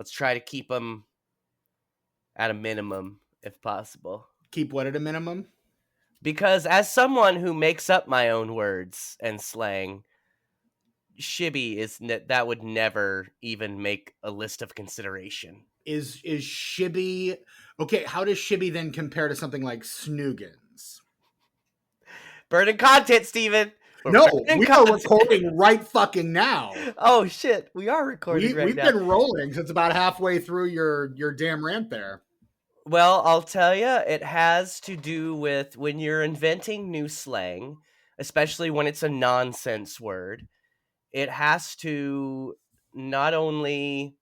Let's try to keep them at a minimum if possible. Keep what at a minimum? Because as someone who makes up my own words and slang, Shibby that would never even make a list of consideration. Is Shibby okay? How does Shibby then compare to something like Snoogans? Burning content, Steven. No, we are recording right fucking now. Oh shit, we are recording right now. We've been rolling since about halfway through your damn rant there. Well, I'll tell you, it has to do with when you're inventing new slang, especially when it's a nonsense word. It has to not only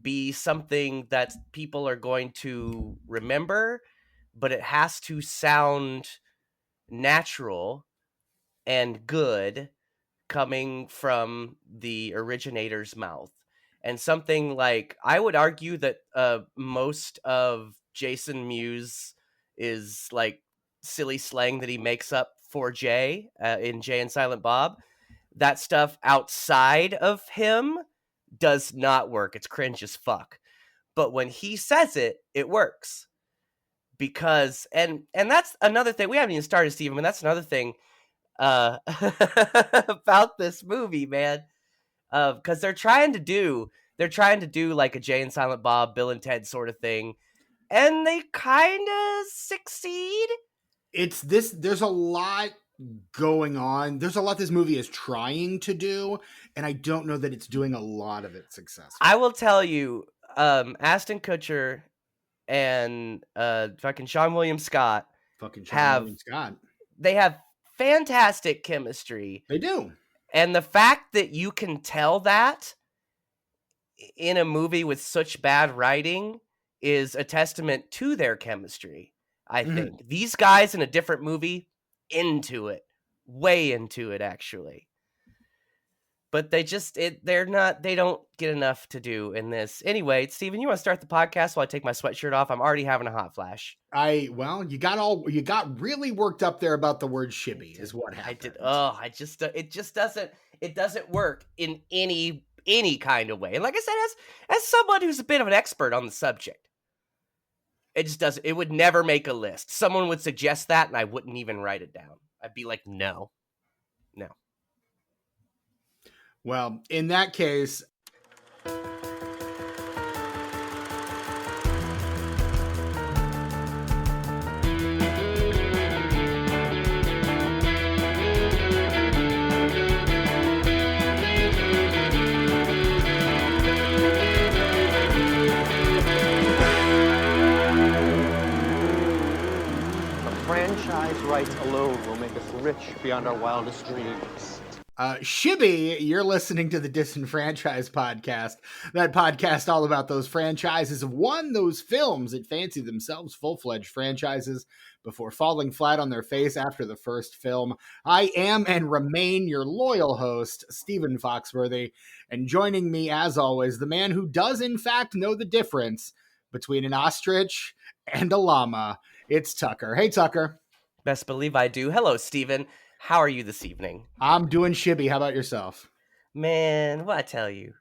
be something that people are going to remember, but it has to sound natural and good coming from the originator's mouth. And something like, I would argue that most of Jason Mewes is like silly slang that he makes up for Jay in Jay and Silent Bob. That stuff outside of him does not work. It's cringe as fuck. But when he says it, it works. Because, and that's another thing, we haven't even started, Steven, but that's another thing about this movie, man. Because they're trying to do like a Jay and Silent Bob, Bill and Ted sort of thing, and they kind of succeed. There's a lot going on. There's a lot this movie is trying to do, and I don't know that it's doing a lot of it successfully. I will tell you, Ashton Kutcher and fucking Sean William Scott they have fantastic chemistry. They do. And the fact that you can tell that in a movie with such bad writing is a testament to their chemistry, I think. These guys in a different movie, way into it, actually. But they don't get enough to do in this. Anyway, Steven, you want to start the podcast while I take my sweatshirt off? I'm already having a hot flash. You got really worked up there about the word Shibby is what happened. It doesn't work in any kind of way. And like I said, as someone who's a bit of an expert on the subject, it just doesn't, it would never make a list. Someone would suggest that and I wouldn't even write it down. I'd be like, no. Well, in that case, franchise rights alone will make us rich beyond our wildest dreams. Shibby, you're listening to the DisenFIVechised podcast. That podcast all about those franchises of those films that fancy themselves full-fledged franchises before falling flat on their face after the first film. I am and remain your loyal host, Stephen Foxworthy, and joining me, as always, the man who does in fact know the difference between an ostrich and a llama. It's Tucker. Hey, Tucker. Best believe I do. Hello, Stephen. How are you this evening? I'm doing Shibby. How about yourself? Man, what I tell you?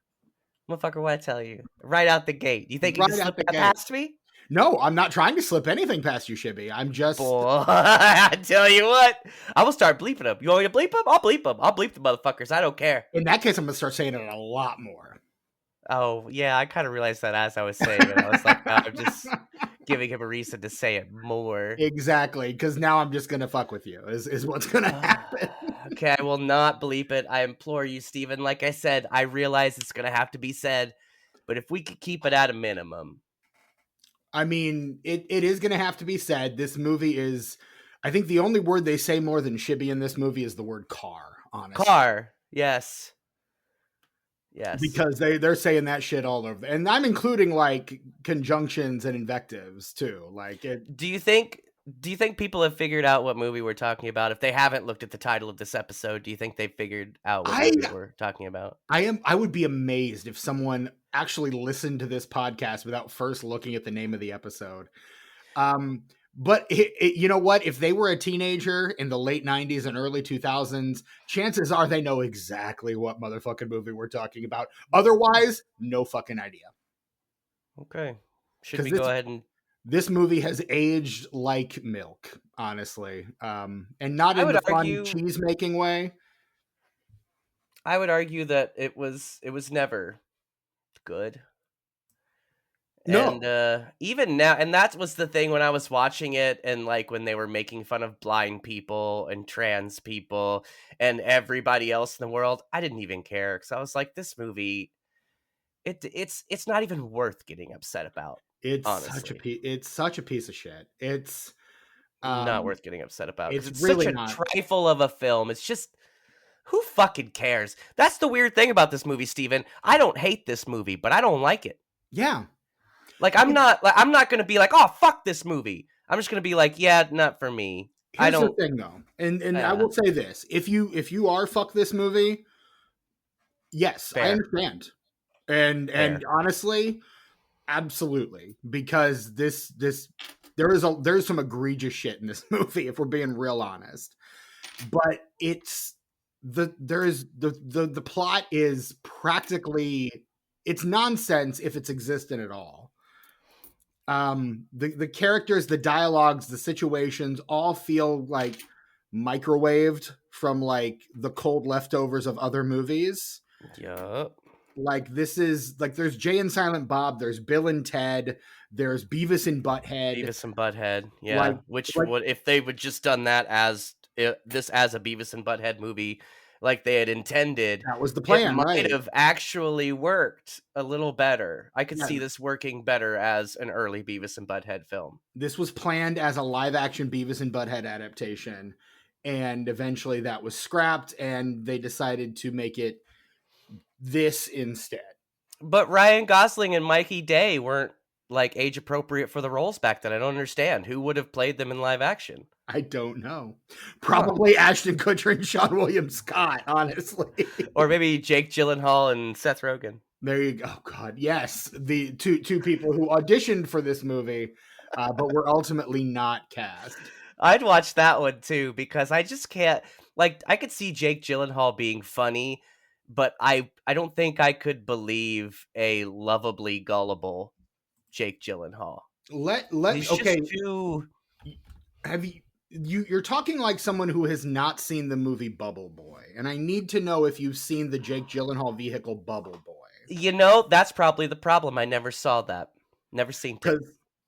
Motherfucker, what I tell you? Right out the gate. You think you can slip that past me? No, I'm not trying to slip anything past you, Shibby. I'm just... Boy, I tell you what. I will start bleeping them. You want me to bleep them? I'll bleep them. I'll bleep the motherfuckers. I don't care. In that case, I'm going to start saying it a lot more. Oh, yeah, I kind of realized that as I was saying it. I was like, I'm just giving him a reason to say it more. Exactly, because now I'm just going to fuck with you, is what's going to happen. Okay, I will not bleep it. I implore you, Stephen. Like I said, I realize it's going to have to be said, but if we could keep it at a minimum. I mean, it is going to have to be said. This movie is, I think the only word they say more than Shibby in this movie is the word car, honestly. Car, yes. Yes. Because they're saying that shit all over. And I'm including like conjunctions and invectives too. Like it. Do you think people have figured out what movie we're talking about? If they haven't looked at the title of this episode, do you think they figured out what movie we're talking about? I would be amazed if someone actually listened to this podcast without first looking at the name of the episode. But you know what? If they were a teenager in the late 90s and early 2000s, chances are they know exactly what motherfucking movie we're talking about. Otherwise, no fucking idea. Okay. Should because we go ahead and this movie has aged like milk, honestly, and not I in would the fun argue cheese making way. that it was never good. And No, even now, and that was the thing when I was watching it, and like when they were making fun of blind people and trans people and everybody else in the world, I didn't even care because I was like, this movie, it's not even worth getting upset about. Honestly, it's such a piece of shit. not Um, worth getting upset about because it's it's such really a not. trifle of a film. It's just who fucking cares? That's the weird thing about this movie, Steven. I don't hate this movie, but I don't like it. Yeah. Like I'm not gonna be like, oh fuck this movie. I'm just gonna be like, yeah, not for me. I Here's the don't. thing, though, and I will say this: if you are fuck this movie, yes, I Fair, understand, and fair. honestly, absolutely, because this there's some egregious shit in this movie if we're being real honest, but it's the plot is practically it's nonsense if it's existent at all. The characters, the dialogues, the situations all feel like microwaved from like the cold leftovers of other movies. Yup. Like this is like there's Jay and Silent Bob, there's Bill and Ted, there's Beavis and Butthead. Beavis and Butthead. Like Yeah. Which like would if they would just done that as this as a Beavis and Butthead movie, like they had intended, that was the it plan, might right? have actually worked a little better. I could Yeah, see this working better as an early Beavis and Butthead film. this was planned as a live action Beavis and Butthead adaptation, and eventually that was scrapped, and they decided to make it this instead. But Ryan Gosling and Mikey Day weren't like age appropriate for the roles back then. I don't understand who would have played them in live action. I don't know. Huh. Probably Ashton Kutcher and Sean William Scott, honestly. Or maybe Jake Gyllenhaal and Seth Rogen. There you go. Oh, God, yes, the two people who auditioned for this movie, but were ultimately not cast. I'd watch that one too because I just can't. Like, I could see Jake Gyllenhaal being funny, but I don't think I could believe a lovably gullible Jake Gyllenhaal. He's Okay. just too. Have you're talking like someone who has not seen the movie Bubble Boy, and I need to know if you've seen the Jake Gyllenhaal vehicle Bubble Boy. You know, that's probably the problem. I never saw that. Never seen it.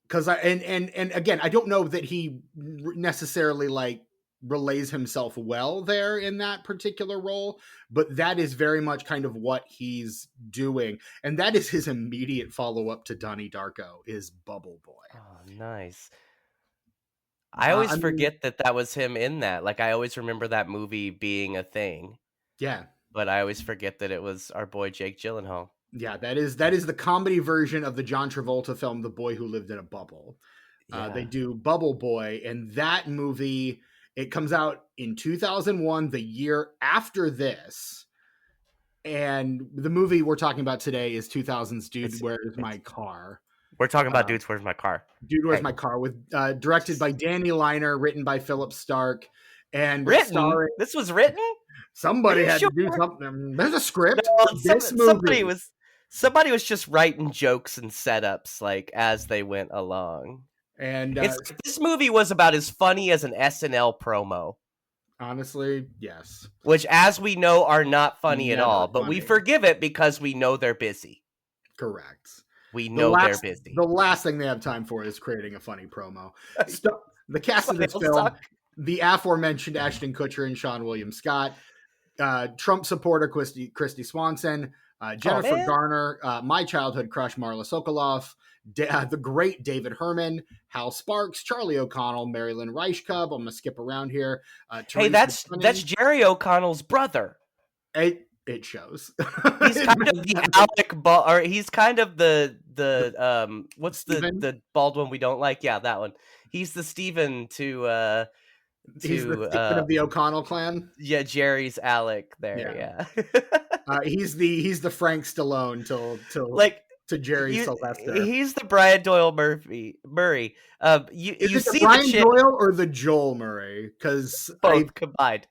Because I and again, I don't know that he necessarily like relays himself well there in that particular role, but that is very much kind of what he's doing, and that is his immediate follow up to Donnie Darko is Bubble Boy. Oh, nice. I always I mean, forget that that was him in that. Like, I always remember that movie being a thing, yeah, but I always forget that it was our boy Jake Gyllenhaal. yeah, that is the comedy version of the John Travolta film The Boy Who Lived in a Bubble. Yeah. They do Bubble Boy, and that movie, it comes out in 2001, the year after this. And the movie we're talking about today is 2000's Dude, Where's My Car? We're talking about Dudes, Where's My Car? Dude, Where's Hey. My Car? With directed by Danny Liner, written by Philip Stark, and Written? starring This was written? somebody Are you had sure? to do something. There's a script. No, for this movie. somebody was just writing jokes and setups like as they went along. And This movie was about as funny as an SNL promo, honestly, yes. which, as we know, are not funny at Never all. But we funny. forgive it because we know they're busy. Correct. We know they're busy. The last thing they have time for is creating a funny promo. The cast of this It'll film, suck. the aforementioned Ashton Kutcher and Sean William Scott, Trump supporter Christy Swanson, Jennifer Garner, my childhood crush Marla Sokoloff, the great David Herman, Hal Sparks, Charlie O'Connell, Marilyn Reichkub. I'm gonna skip around here. Hey, that's Jerry O'Connell's brother. It shows. He's kind of the Alec or he's kind of the what's the bald one we don't like? Yeah, that one. He's the Steven to he's the Steven of the O'Connell clan. Yeah, Jerry's Alec there. Yeah. He's the Frank Stallone till like to Jerry Sylvester. He's the Brian Doyle Murray. You see the Brian the Doyle or the Joel Murray? Because both combined.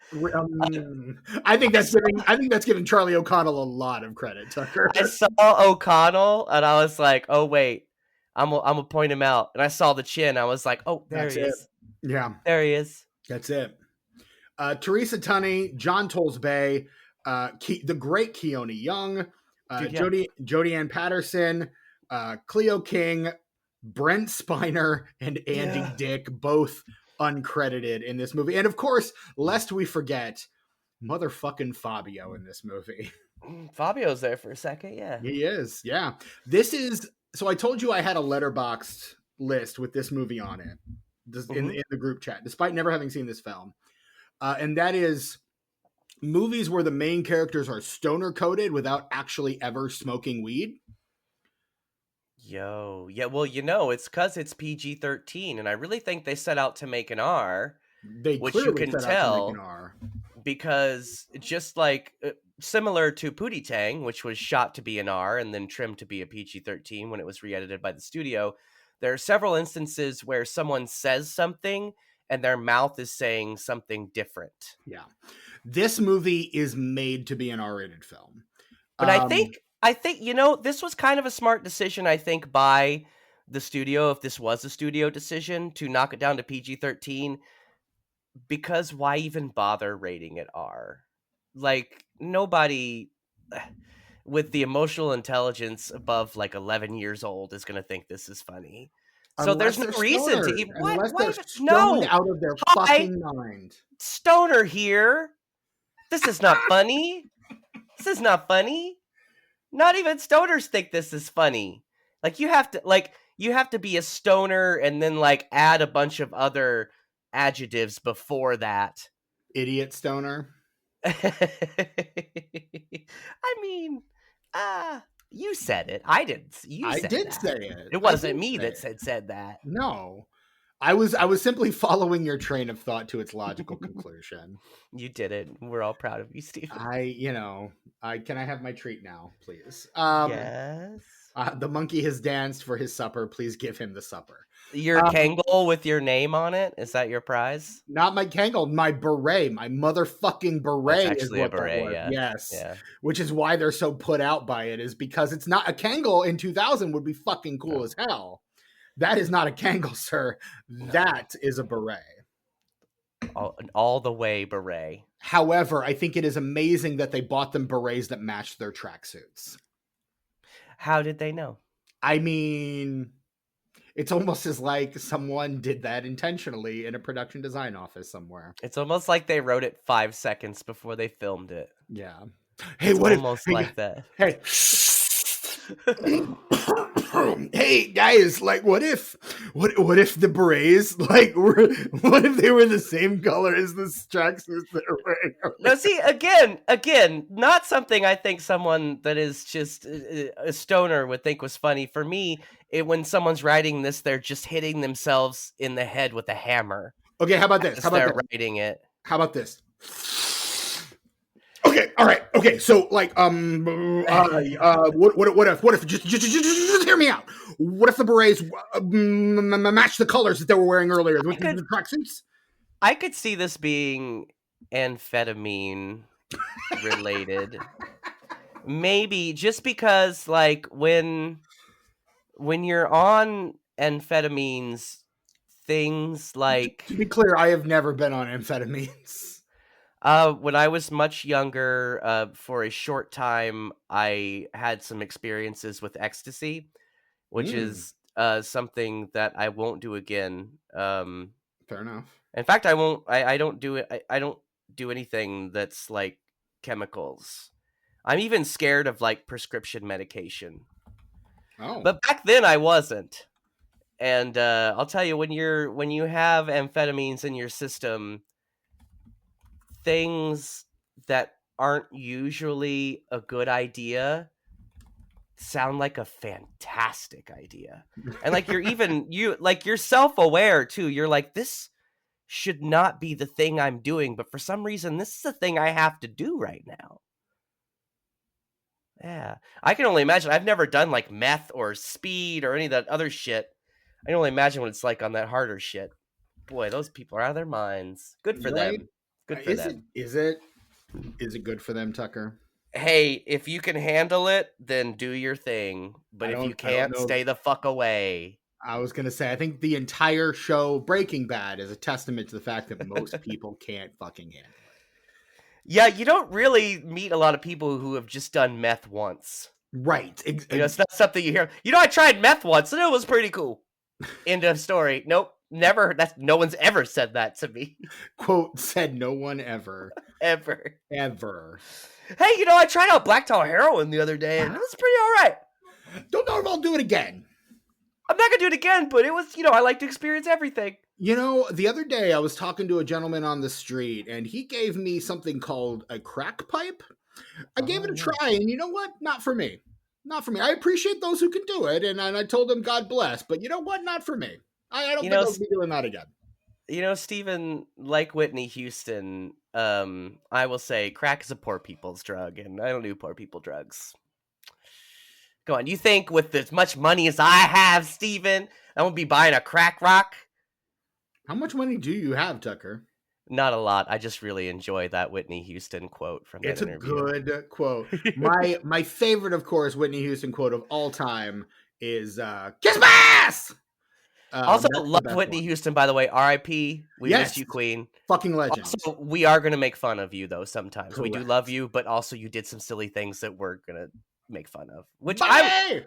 I think that's giving Charlie O'Connell a lot of credit, Tucker. I saw O'Connell and I was like, oh wait, I'm gonna point him out. And I saw the chin. I was like, oh, there That's he it. is. Yeah, There he is. that's it. Teresa Tunney, John Tollsbay, the great Keone Young, Dude, yeah. Jodie Ann Patterson, Cleo King, Brent Spiner, and Andy Yeah. Dick, both uncredited in this movie. And of course, lest we forget, motherfucking Fabio in this movie. Fabio's there for a second, yeah. He is, yeah. This is, so I told you I had a Letterboxd list with this movie on it in the group chat, despite never having seen this film. And that is movies where the main characters are stoner coded without actually ever smoking weed. Yo, yeah, well, it's because it's PG-13, and I really think they set out to make an R, They which you clearly can set out to make an tell R. because just like similar to Pootie Tang, which was shot to be an R and then trimmed to be a PG-13 when it was re-edited by the studio, there are several instances where someone says something and their mouth is saying something different. Yeah. This movie is made to be an R-rated film. But I think this was kind of a smart decision, I think, by the studio, if this was a studio decision, to knock it down to PG-13, because why even bother rating it R? Like, nobody with the emotional intelligence above like 11 years old is going to think this is funny. So Unless there's no they're reason to stoners, even unless why they're even stoned no. out of their Hi, fucking mind. stoner here. This is not funny. This is not funny. Not even stoners think this is funny. Like you have to be a stoner and then like add a bunch of other adjectives before that. Idiot stoner. I mean, you said it. I didn't. I did that. say it. It wasn't me that said that. No. I was simply following your train of thought to its logical conclusion. You did it. We're all proud of you, Stephen. Can I have my treat now, please? Yes. The monkey has danced for his supper. Please give him the supper. Your Kangol with your name on it? Is that your prize? Not my Kangol, my beret. My motherfucking beret That's actually is what a beret, that was. yeah. Yes. Yeah. Which is why they're so put out by it, is because it's not a Kangol in 2000 would be fucking cool as hell. That is not a Kangol, sir. No. That is a beret. All the way beret. However, I think it is amazing that they bought them berets that matched their tracksuits. How did they know? I mean, it's almost as like someone did that intentionally in a production design office somewhere. It's almost like they wrote it 5 seconds before they filmed it. Yeah. Hey, it's almost like that. Hey. Hey guys, like what if the berets what if they were the same color as the tracksuits that are wearing? No, see, again, not something I think someone that is just a stoner would think was funny. For me, when someone's writing this, they're just hitting themselves in the head with a hammer. Okay, how about this? Writing it. How about this? Okay, all right. Okay, so like, what if just hear me out? What if the berets match the colors that they were wearing earlier with the tracksuits? I could see this being amphetamine related. Maybe just because, like, when you're on amphetamines, things like, to be clear, I have never been on amphetamines. When I was much younger, for a short time, I had some experiences with ecstasy, which is something that I won't do again. Fair enough. In fact, I won't. I don't do it. I don't do anything that's like chemicals. I'm even scared of like prescription medication. Oh, but back then I wasn't. And I'll tell you, when you have amphetamines in your system, things that aren't usually a good idea sound like a fantastic idea. And like you're self-aware too. You're like, this should not be the thing I'm doing, but for some reason this is the thing I have to do right now. Yeah. I can only imagine. I've never done like meth or speed or any of that other shit. I can only imagine what it's like on that harder shit. Boy, those people are out of their minds. Good for them. Good for them. Is it good for them, Tucker? Hey, if you can handle it, then do your thing. But if you I don't can't, know. stay the fuck away. I was gonna say, I think the entire show Breaking Bad is a testament to the fact that most people can't fucking handle it. Yeah, you don't really meet a lot of people who have just done meth once. Right. It's not something you hear. I tried meth once and it was pretty cool. End of story. Nope, never. No one's ever said that to me. Quote, said no one ever. Ever. Hey, I tried out black tar heroin the other day and it was pretty all right. Don't know if I'll do it again. I'm not gonna do it again, but it was, I like to experience everything. The other day I was talking to a gentleman on the street and he gave me something called a crack pipe. I gave it a try, and you know what? Not for me. Not for me. I appreciate those who can do it, and I told them God bless, but you know what? Not for me. I don't think I'll be doing that again. Stephen, like Whitney Houston, I will say crack is a poor people's drug, and I don't do poor people drugs. Go on. You think with as much money as I have, Stephen, I won't be buying a crack rock? How much money do you have, Tucker? Not a lot. I just really enjoy that Whitney Houston quote from that interview. It's a good quote. My favorite, of course, Whitney Houston quote of all time is "Kiss my ass." Also, love Whitney Houston, by the way. R.I.P. We miss you, Queen. Fucking legend. Also, we are going to make fun of you, though, sometimes. Correct. We do love you, but also you did some silly things that we're going to make fun of. Which I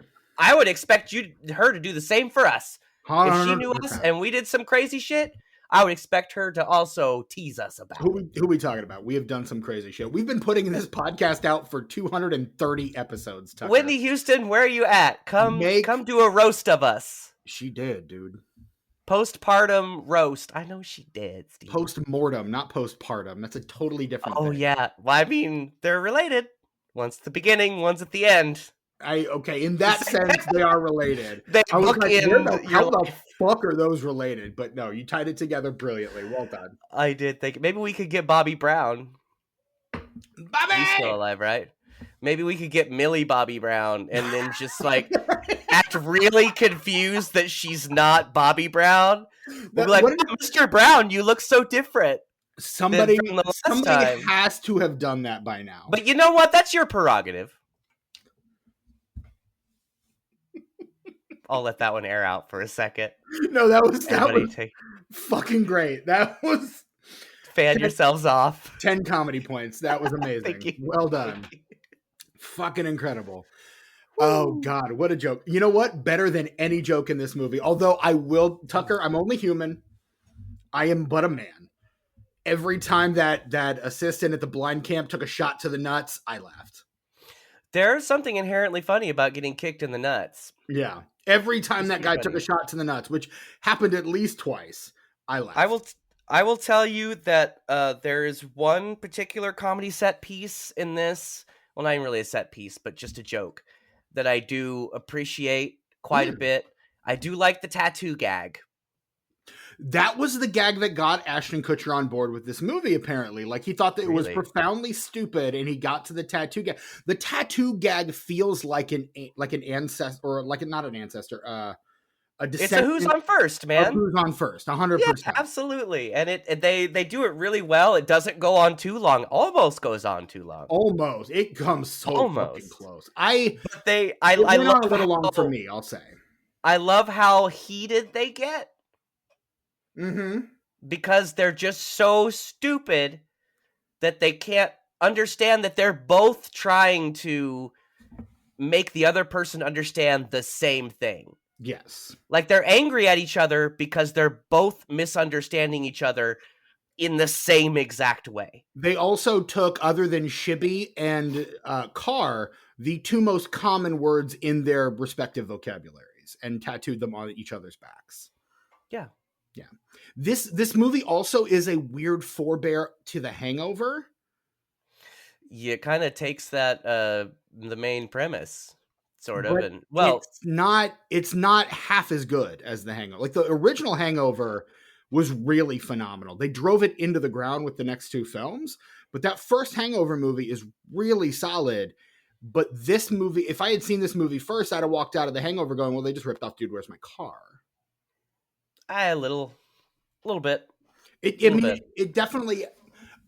would expect her to do the same for us. If she knew us and we did some crazy shit, I would expect her to also tease us about who we talking about. We have done some crazy shit. We've been putting this podcast out for 230 episodes, Tucker. Whitney Houston, where are you at? Come do a roast of us. She did, dude. Postpartum roast. I know she did, Steve. Postmortem, not postpartum. That's a totally different thing. Oh, yeah. Well, I mean, they're related. One's at the beginning, one's at the end. In that sense, they are related. How the fuck are those related? But no, you tied it together brilliantly. Well done. I did think maybe we could get Bobby Brown. Bobby! He's still alive, right? Maybe we could get Millie Bobby Brown and then just act really confused that she's not Bobby Brown. We'll be like, Mr. Brown, you look so different. Somebody has to have done that by now. But you know what? That's your prerogative. I'll let that one air out for a second. No, that was fucking great. That was fan yourselves off. 10 comedy points. That was amazing. Thank you. Well done. Fucking incredible. Woo. Oh God, what a joke. You know what? Better than any joke in this movie. Although Tucker, I'm only human. I am but a man. Every time that assistant at the blind camp took a shot to the nuts, I laughed. There's something inherently funny about getting kicked in the nuts. Yeah. Every time that guy took a shot to the nuts, which happened at least twice, I laughed. I will tell you that there is one particular comedy set piece in this. Well, not even really a set piece, but just a joke that I do appreciate quite a bit. I do like the tattoo gag. That was the gag that got Ashton Kutcher on board with this movie, apparently. Like, he thought that it was profoundly stupid, and he got to the tattoo gag. The tattoo gag feels like an ancestor, or not an ancestor, a descendant. It's a who's on first, man. Who's on first, 100%. Yeah, absolutely. And they do it really well. It doesn't go on too long. Almost goes on too long. Almost. It comes so fucking close. I love a little long for me, I'll say. I love how heated they get. Mm-hmm. Because they're just so stupid that they can't understand that they're both trying to make the other person understand the same thing. Yes. Like, they're angry at each other because they're both misunderstanding each other in the same exact way. They also took, other than Shibby and car, the two most common words in their respective vocabularies and tattooed them on each other's backs. Yeah. Yeah. This movie also is a weird forebear to The Hangover. Yeah, it kind of takes that the main premise, sort of, but and it's not half as good as The Hangover. Like, the original Hangover was really phenomenal. They drove it into the ground with the next two films, but that first Hangover movie is really solid. But this movie, if I had seen this movie first, I'd have walked out of The Hangover going, well, they just ripped off Dude, Where's My Car? A little bit. It definitely,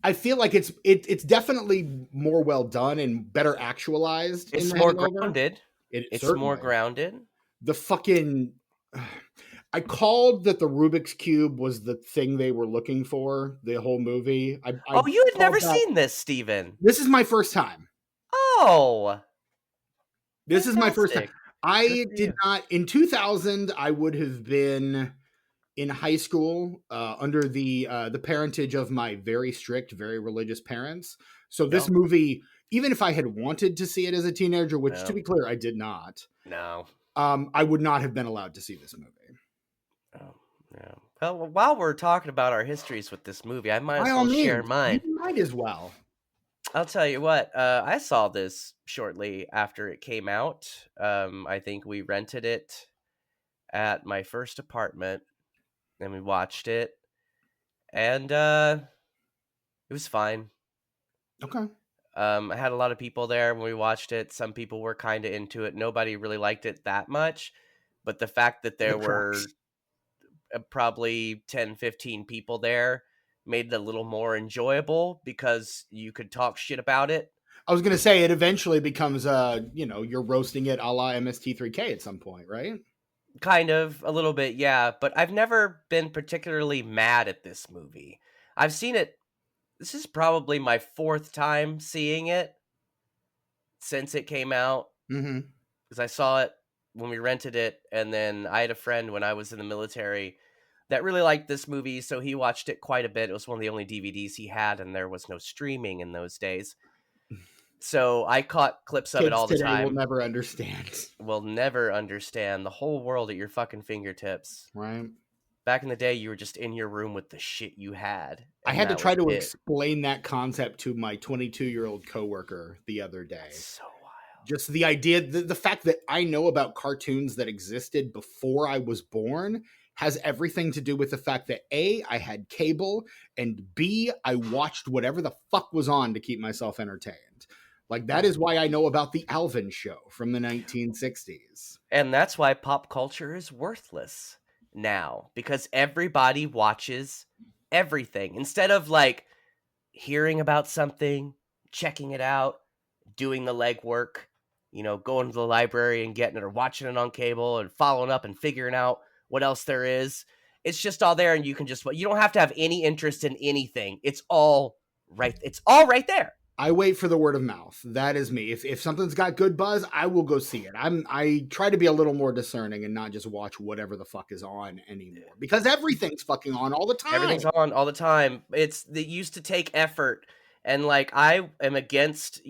I feel like it's definitely more well done and better actualized in It's The more Hangover. grounded. It It's more certainly. grounded. The fucking I called that the Rubik's Cube was the thing they were looking for the whole movie. I Oh, you had never called that. seen this, Steven. This is my first time. Oh, This is my first time. fantastic. Good I for did you. not in 2000. I would have been in high school under the parentage of my very strict, very religious parents. So this No, movie, even if I had wanted to see it as a teenager, which to no, be clear, I did not, no. I would not have been allowed to see this movie. Oh, no. Well, while we're talking about our histories with this movie, I might By as all well share means, you mine. might as well. I'll tell you what. I saw this shortly after it came out. I think we rented it at my first apartment, and we watched it, and it was fine. Okay. I had a lot of people there when we watched it. Some people were kind of into it. Nobody really liked it that much, but the fact that there That were tracks. probably 10, 15 people there made it a little more enjoyable because you could talk shit about it. I was gonna say it eventually becomes you're roasting it a la MST3K at some point, right? Kind of, a little bit, yeah, but I've never been particularly mad at this movie. I've seen it. This is probably my fourth time seeing it since it came out, Mm-hmm. because I saw it when we rented it, and then I had a friend when I was in the military that really liked this movie, so he watched it quite a bit. It was one of the only DVDs he had, and there was no streaming in those days. So I caught clips of it Kids all the today will time. never understand, Will never understand the whole world at your fucking fingertips. right? Back in the day, you were just in your room with the shit you had, I and had to that was try to it. explain that concept to my 22-year-old coworker the other day. That's so wild. Just the idea, the fact that I know about cartoons that existed before I was born has everything to do with the fact that A, I had cable, and B, I watched whatever the fuck was on to keep myself entertained. Like, that is why I know about the Alvin Show from the 1960s. And that's why pop culture is worthless now, because everybody watches everything. Instead of like hearing about something, checking it out, doing the legwork, going to the library and getting it, or watching it on cable and following up and figuring out what else there is. It's just all there, and you don't have to have any interest in anything. It's all right. It's all right there. I wait for the word of mouth. That is me. If something's got good buzz, I will go see it. I try to be a little more discerning and not just watch whatever the fuck is on anymore, because everything's fucking on all the time. Everything's on all the time. They used to take effort, and like I am against,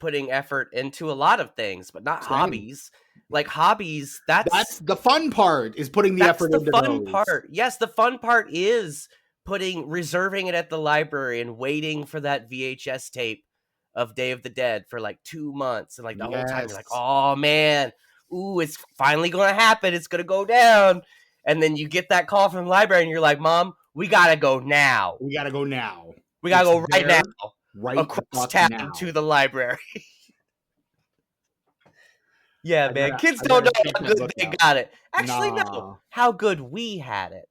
putting effort into a lot of things, but not Same. hobbies. Like hobbies, That's the fun part, is putting the that's effort the into fun those. part. Yes, the fun part is reserving it at the library and waiting for that VHS tape of Day of the Dead for like 2 months, and like the whole time you're like, Yes. "Oh man, ooh, it's finally going to happen. It's going to go down." And then you get that call from the library and you're like, "Mom, we got to go now. We gotta go now. We got to It's go right there, now right the across fuck town now. to the library." Yeah, I man. gotta, Kids I don't know gotta check how that good book they out. got it. Actually, no. Nah. How good we had it.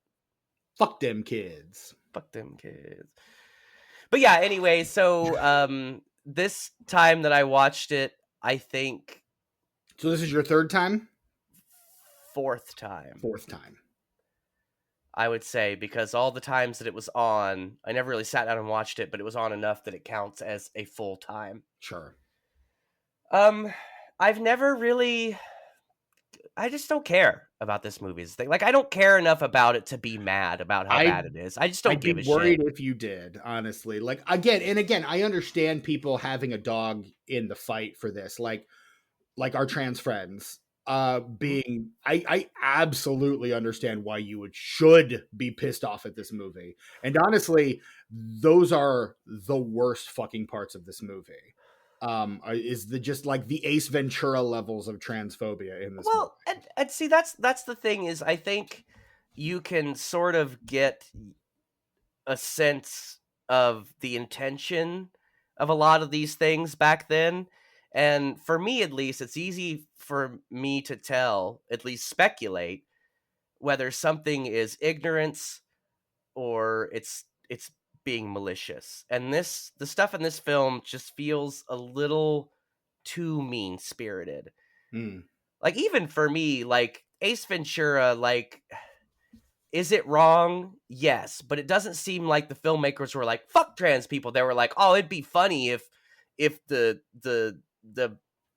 Fuck them kids. Fuck them kids. But yeah, anyway, so this time that I watched it, I think So this is your third time? fourth time, Fourth time. I would say, because all the times that it was on, I never really sat down and watched it, but it was on enough that it counts as a full time. Sure. I've never really, I just don't care about this movie's thing. Like, I don't care enough about it to be mad about how bad it is. I just don't I'd give be a worried shit. if you did, honestly. Like, again, I understand people having a dog in the fight for this. Like our trans friends being, I absolutely understand why you should be pissed off at this movie. And honestly, those are the worst fucking parts of this movie. Is the just like the Ace Ventura levels of transphobia in this Well, movie. and see, that's the thing, is I think you can sort of get a sense of the intention of a lot of these things back then. And for me, at least, it's easy for me to tell, at least speculate, whether something is ignorance or it's being malicious, and the stuff in this film just feels a little too mean-spirited. Like, even for me, like, Ace Ventura, like, is it wrong? Yes, but it doesn't seem like the filmmakers were like, fuck trans people. They were like, oh, it'd be funny if the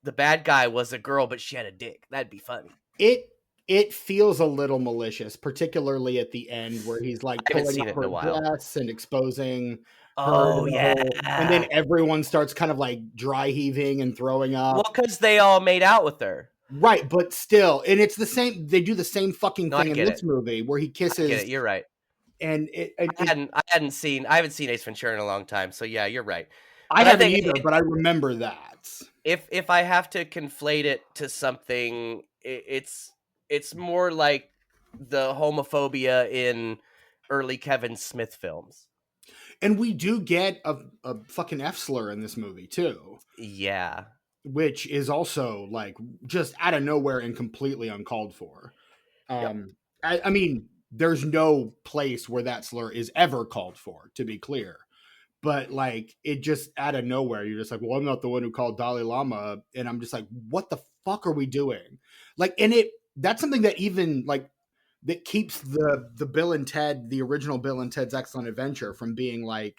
bad guy was a girl but she had a dick. That'd be funny. It feels a little malicious, particularly at the end where he's like I haven't pulling seen up it in her a while. dress and exposing her Oh, to the yeah. whole, and then everyone starts kind of like dry heaving and throwing up. Well, because they all made out with her. Right, but still, and it's the same. They do the same fucking No, I thing in get this it. movie where he I kisses. get it. You're right. And I haven't seen Ace Ventura in a long time, so yeah, you're right. I But haven't either, but I remember that. If I have to conflate it to something, it's more like the homophobia in early Kevin Smith films. And we do get a fucking F slur in this movie too. Yeah. Which is also like just out of nowhere and completely uncalled for. Yep. I mean, there's no place where that slur is ever called for, to be clear. But like, it just out of nowhere, you're just like, well, I'm not the one who called Dalai Lama. And I'm just like, what the fuck are we doing? Like, and that's something that even like, that keeps the Bill and Ted, the original Bill and Ted's Excellent Adventure from being like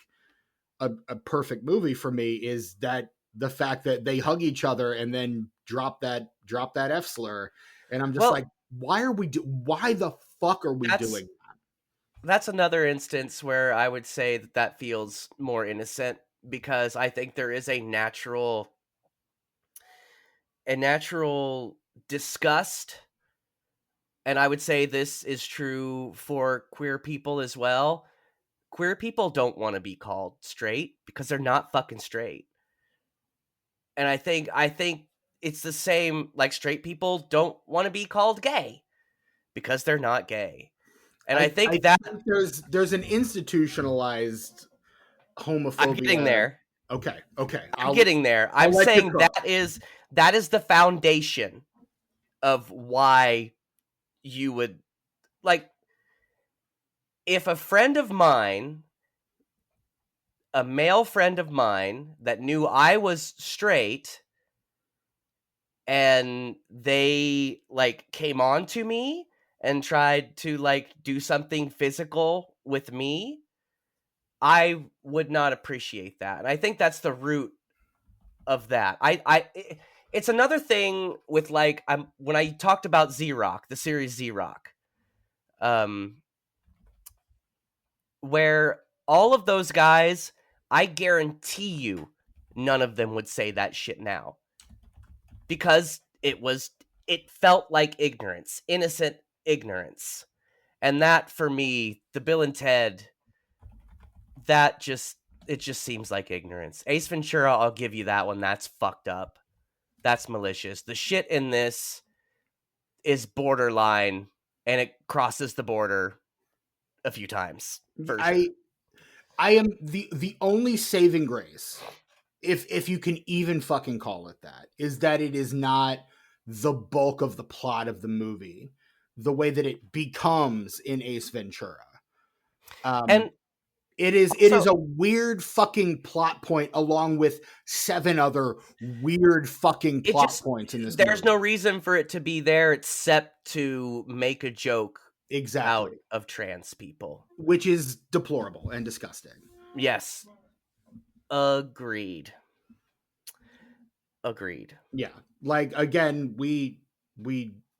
a perfect movie for me, is that the fact that they hug each other and then drop that F slur. And I'm just like, why the fuck are we doing that? That's another instance where I would say that feels more innocent, because I think there is a natural disgust, and I would say this is true for queer people as well. Queer people don't want to be called straight because they're not fucking straight. And I think it's the same, like, straight people don't want to be called gay because they're not gay. And I think there's an institutionalized homophobia. I'm getting there. Okay. I'm getting there. I'm saying that is the foundation of why you would, like, if a friend of mine, a male friend of mine that knew I was straight, and they like came on to me and tried to like do something physical with me, I would not appreciate that. And I think that's the root of that. It's another thing with like, when I talked about Z-Rock, the series Z-Rock, where all of those guys, I guarantee you, none of them would say that shit now, because it felt like ignorance, innocent ignorance. And that, for me, the Bill and Ted, it just seems like ignorance. Ace Ventura, I'll give you that one. That's fucked up. That's malicious. The shit in this is borderline, and it crosses the border a few times. I am the only saving grace, if you can even fucking call it that, is that it is not the bulk of the plot of the movie the way that it becomes in Ace Ventura. And it is a weird fucking plot point, along with 7 other weird fucking plot points in this movie. There's no reason for it to be there except to make a joke out of trans people, which is deplorable and disgusting. Yes. Agreed. Yeah. Like, again, we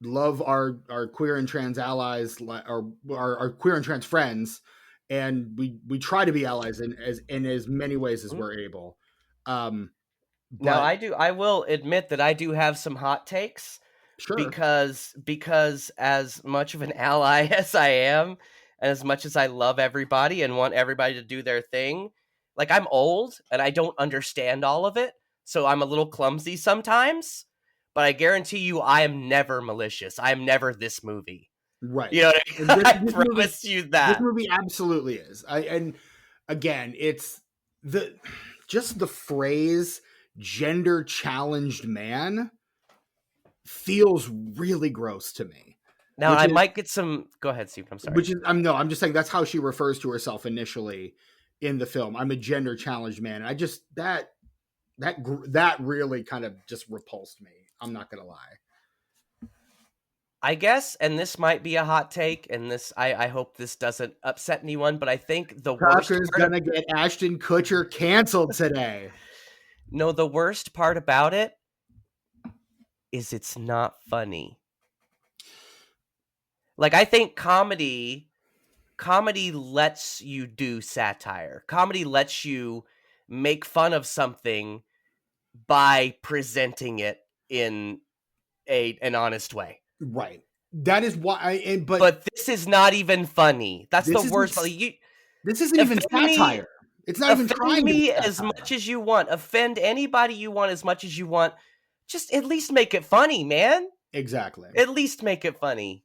love our queer and trans allies, our queer and trans friends, and we try to be allies in as many ways as we're able. Now, I will admit that I do have some hot takes. Sure. Because as much of an ally as I am, and as much as I love everybody and want everybody to do their thing, like, I'm old and I don't understand all of it, so I'm a little clumsy sometimes, but I guarantee you I am never malicious. I am never this movie. Right. You know what I mean? I promise you that. This movie absolutely is. And again, it's the phrase gender challenged man feels really gross to me. Now, I might get some... Go ahead, Steve. I'm sorry. I'm just saying that's how she refers to herself initially in the film. I'm a gender challenged man. And I just that really kind of just repulsed me. I'm not gonna lie. I guess, and this might be a hot take, and this I hope this doesn't upset anyone, but I think the worst Tucker's part gonna get Ashton Kutcher canceled today. No, the worst part about it is it's not funny. Like, I think comedy lets you do satire. Comedy lets you make fun of something by presenting it in an honest way. Right. That is why. But this is not even funny. That's the worst. This isn't even satire. It's not even trying to be as much as you want. Offend anybody you want as much as you want. Just at least make it funny, man. Exactly. At least make it funny.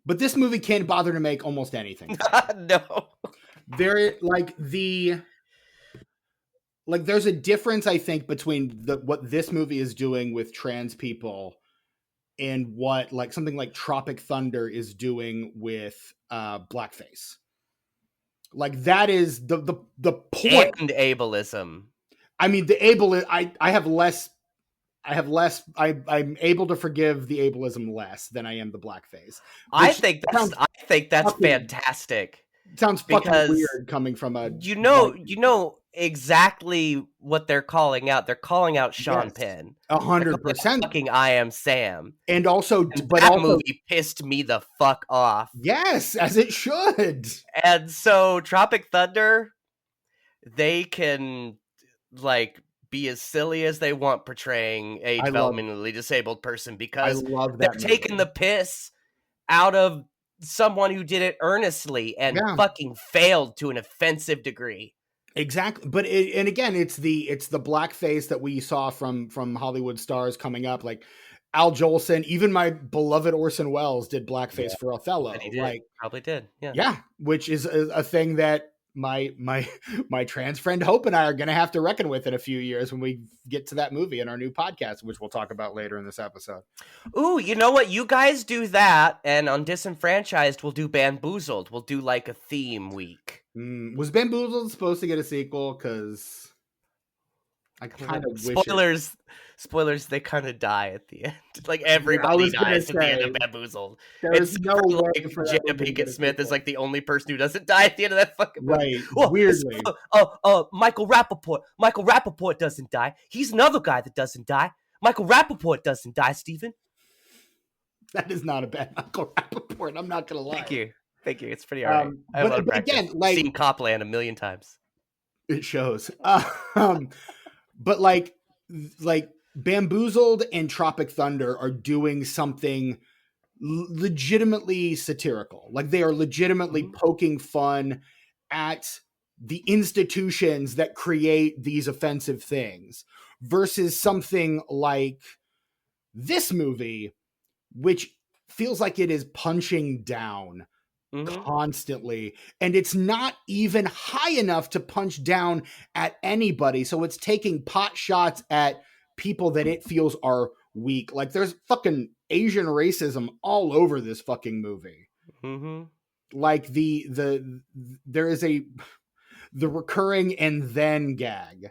But this movie can't bother to make almost anything. No. There's a difference, I think, between what this movie is doing with trans people and what something like Tropic Thunder is doing with blackface. Like, that is the point. And ableism. I mean, the ableism. I'm able to forgive the ableism less than I am the blackface. I think that's fantastic. Sounds fucking weird coming from a you know exactly what they're calling out. They're calling out Sean Penn. 100%. Fucking I Am Sam. And also, that movie pissed me the fuck off. Yes, as it should. And so Tropic Thunder, they can be as silly as they want portraying a developmentally disabled person, because they're taking the piss out of someone who did it earnestly and fucking failed to an offensive degree. Exactly. But again, it's the blackface that we saw from Hollywood stars coming up, like Al Jolson. Even my beloved Orson Welles did blackface for Othello. And he did. Probably did. Yeah, which is a thing that my trans friend Hope and I are going to have to reckon with in a few years when we get to that movie in our new podcast, which we'll talk about later in this episode. Ooh, you know what? You guys do that, and on DisenFRANCHISED, we'll do Bamboozled. We'll do a theme week. Was Bamboozled supposed to get a sequel? Because I kind of wish Spoilers, they kind of die at the end. Everybody dies at the end of Bamboozled. There's no way for Jada Pinkett Smith is the only person who doesn't die at the end of that fucking movie. Right, weirdly. Michael Rappaport doesn't die. He's another guy that doesn't die. Michael Rappaport doesn't die, Steven. That is not a bad Michael Rappaport. I'm not going to lie. Thank you. It's pretty all right. I have a lot of practice. Again, seen Copland 1,000,000 times. It shows. But Bamboozled and Tropic Thunder are doing something legitimately satirical. They are legitimately poking fun at the institutions that create these offensive things, versus something like this movie, which feels like it is punching down constantly, and it's not even high enough to punch down at anybody. So it's taking pot shots at people that it feels are weak. There's fucking Asian racism all over this fucking movie. There is the recurring and then gag.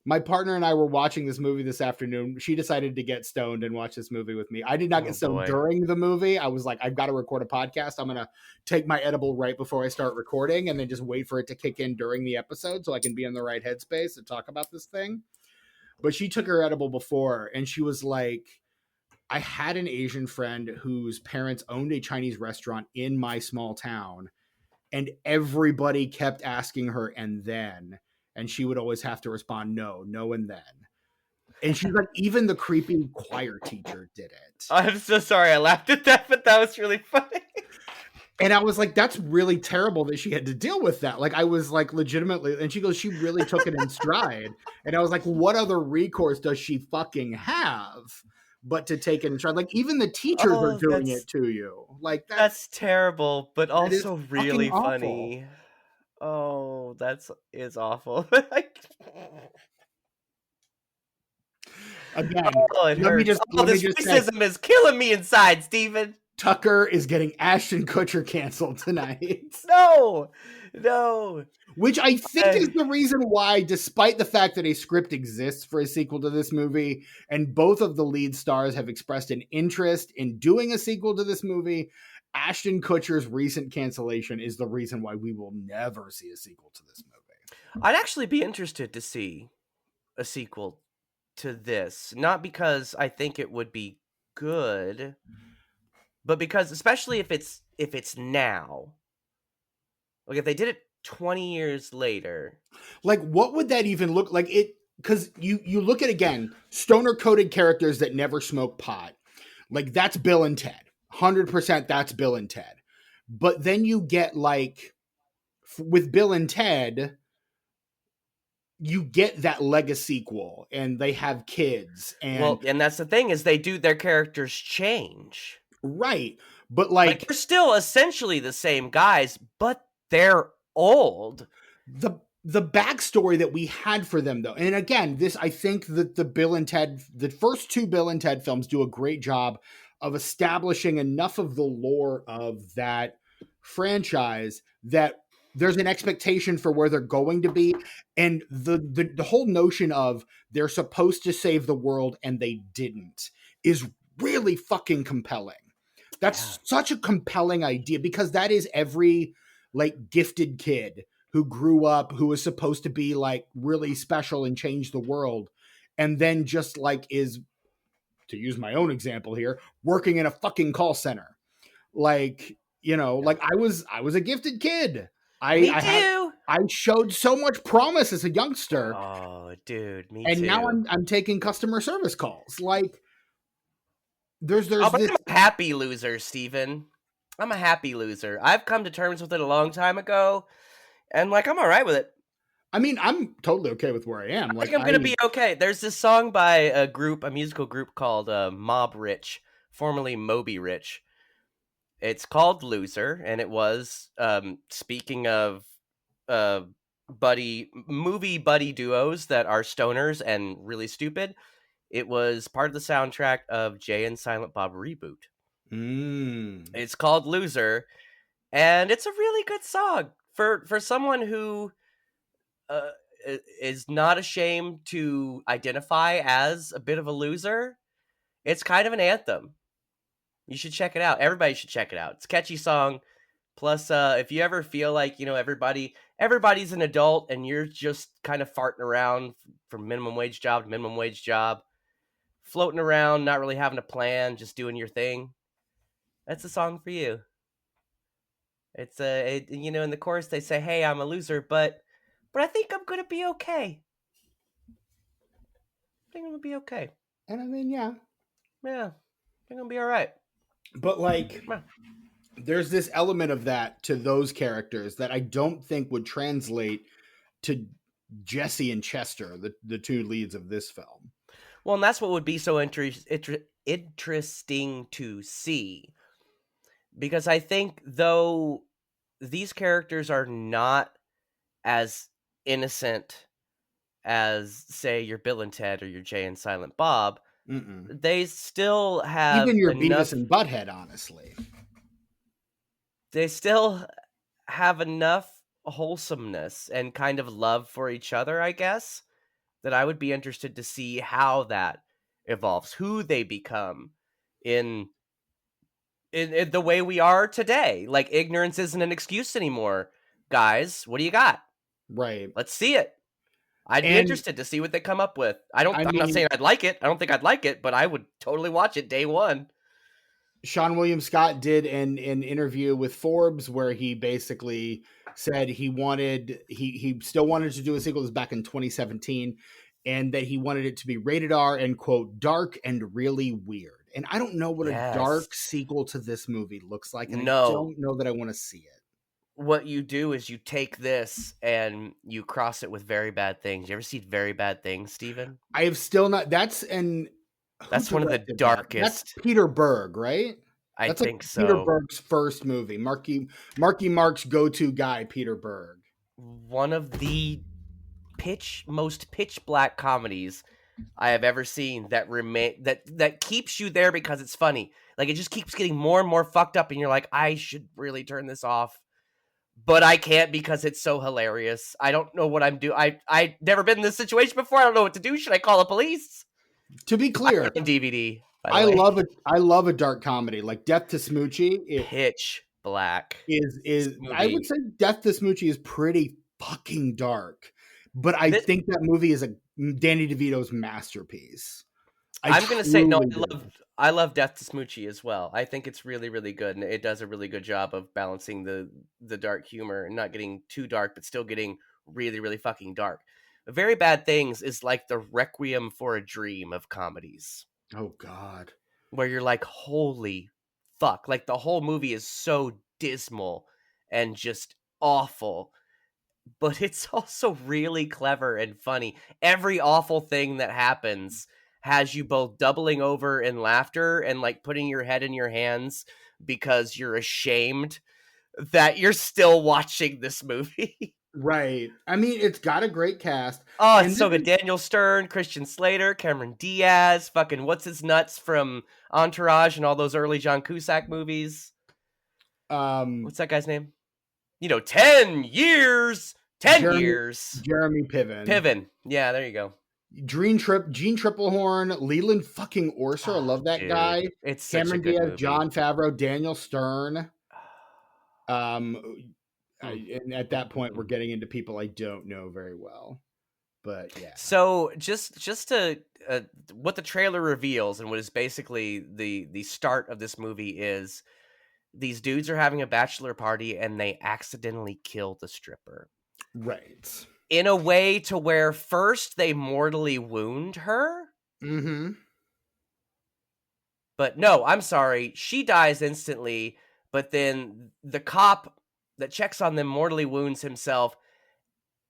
My partner and I were watching this movie this afternoon. She decided to get stoned and watch this movie with me. I did not get stoned during the movie. I was like, I've got to record a podcast. I'm going to take my edible right before I start recording and then just wait for it to kick in during the episode so I can be in the right headspace to talk about this thing. But she took her edible before, and she was like, I had an Asian friend whose parents owned a Chinese restaurant in my small town, and everybody kept asking her, and then... And she would always have to respond, no, and then. And she's like, even the creepy choir teacher did it. I'm so sorry I laughed at that, but that was really funny. And I was like, that's really terrible that she had to deal with that. I was legitimately, and she goes, she really took it in stride. And I was like, what other recourse does she fucking have but to take it in stride? Even the teachers are doing it to you. That's terrible, but also really funny. Oh, is awful. Again, it hurts. This racism is killing me inside, Steven. Tucker is getting Ashton Kutcher canceled tonight. No. Which I think is the reason why, despite the fact that a script exists for a sequel to this movie, and both of the lead stars have expressed an interest in doing a sequel to this movie, Ashton Kutcher's recent cancellation is the reason why we will never see a sequel to this movie. I'd actually be interested to see a sequel to this, not because I think it would be good, but because, especially if it's now, like if they did it 20 years later, like what would that even look like? It because you look at, again, stoner coded characters that never smoke pot, like that's Bill and Ted, 100%. That's Bill and Ted. But then you get like with Bill and Ted, you get that legacy sequel, and they have kids, and and that's the thing, is their characters change, right? But like they're still essentially the same guys, but they're old. The backstory that we had for them, though, and again, this, I think that the first two Bill and Ted films do a great job of establishing enough of the lore of that franchise that there's an expectation for where they're going to be, and the whole notion of they're supposed to save the world and they didn't is really fucking compelling. That's such a compelling idea, because that is every like gifted kid who grew up, who was supposed to be like really special and change the world, and then just like is, to use my own example here, working in a fucking call center. Like, like I was a gifted kid. Me too. I showed so much promise as a youngster. Oh, dude, me and too. Now I'm taking customer service calls. Like, there's but I'm a happy loser, Steven. I'm a happy loser. I've come to terms with it a long time ago, and like I'm all right with it. I mean, I'm totally okay with where I am. I think I'm gonna be okay. There's this song by a musical group called Mob Rich, formerly Moby Rich. It's called Loser, and it was, speaking of movie buddy duos that are stoners and really stupid, it was part of the soundtrack of Jay and Silent Bob Reboot. It's called Loser, and it's a really good song for someone who is not ashamed to identify as a bit of a loser. It's kind of an anthem. You should check it out. Everybody should check it out. It's a catchy song. Plus, if you ever feel like, everybody's an adult and you're just kind of farting around from minimum wage job to minimum wage job, floating around, not really having a plan, just doing your thing, that's a song for you. It's in the chorus they say, "Hey, I'm a loser, but I think I'm gonna be okay. I think I'm gonna be okay." And I mean, yeah, I think I'm gonna be all right. But like, there's this element of that to those characters that I don't think would translate to Jesse and Chester, the two leads of this film. Well, and that's what would be so interesting to see. Because I think, though these characters are not as innocent as, say, your Bill and Ted or your Jay and Silent Bob, they still have even your Beavis and Butthead, honestly. They still have enough wholesomeness and kind of love for each other, I guess, that I would be interested to see how that evolves, who they become in the way we are today. Like, ignorance isn't an excuse anymore. Guys, what do you got? Right. Let's see it. I'd be interested to see what they come up with. I'm not saying I'd like it. I don't think I'd like it, but I would totally watch it day one. Sean William Scott did an interview with Forbes where he basically said he still wanted to do a sequel. This was back in 2017, and that he wanted it to be rated R and, quote, dark and really weird. And I don't know what a dark sequel to this movie looks like, and I don't know that I want to see it. What you do is you take this and you cross it with Very Bad Things. You ever see Very Bad Things, Steven? I have still not. That's one of the darkest. That's Peter Berg, right? I think so. Peter Berg's first movie. Marky Mark's go-to guy, Peter Berg. One of the most pitch black comedies I have ever seen that keeps you there because it's funny. Like, it just keeps getting more and more fucked up, and you're like, I should really turn this off. But I can't because it's so hilarious. I don't know what I'm doing. I've never been in this situation before. I don't know what to do. Should I call the police? To be clear, DVD, by the I way. love it. I love a dark comedy like Death to Smoochie. It Pitch Black is I would movie. say Death to Smoochie is pretty fucking dark, but I This- think that movie is a Danny DeVito's masterpiece. I'm gonna say no. truly do. I love Death to Smoochie as well. I think it's really, really good, and it does a really good job of balancing the dark humor and not getting too dark, but still getting really, really fucking dark. Very Bad Things is like the Requiem for a Dream of comedies, Oh God. where you're like, holy fuck! Like, the whole movie is so dismal and just awful, but it's also really clever and funny. Every awful thing that happens has you both doubling over in laughter and like putting your head in your hands because you're ashamed that you're still watching this movie. Right. I mean, it's got a great cast. Oh, And it's so good. Daniel Stern, Christian Slater, Cameron Diaz, fucking what's his nuts from Entourage and all those early John Cusack movies. What's that guy's name? 10 years. 10 years. Jeremy Piven. Piven. Yeah, there you go. Gene Triplehorn, Leland fucking Orser. I love that guy. It's such Cameron a good Diaz, movie. Jon Favreau, Daniel Stern. And at that point, we're getting into people I don't know very well. But yeah. So just to what the trailer reveals and what is basically the start of this movie is these dudes are having a bachelor party and they accidentally kill the stripper. Right. In a way to where first they mortally wound her. Mm-hmm. But no, I'm sorry. She dies instantly, but then the cop that checks on them mortally wounds himself,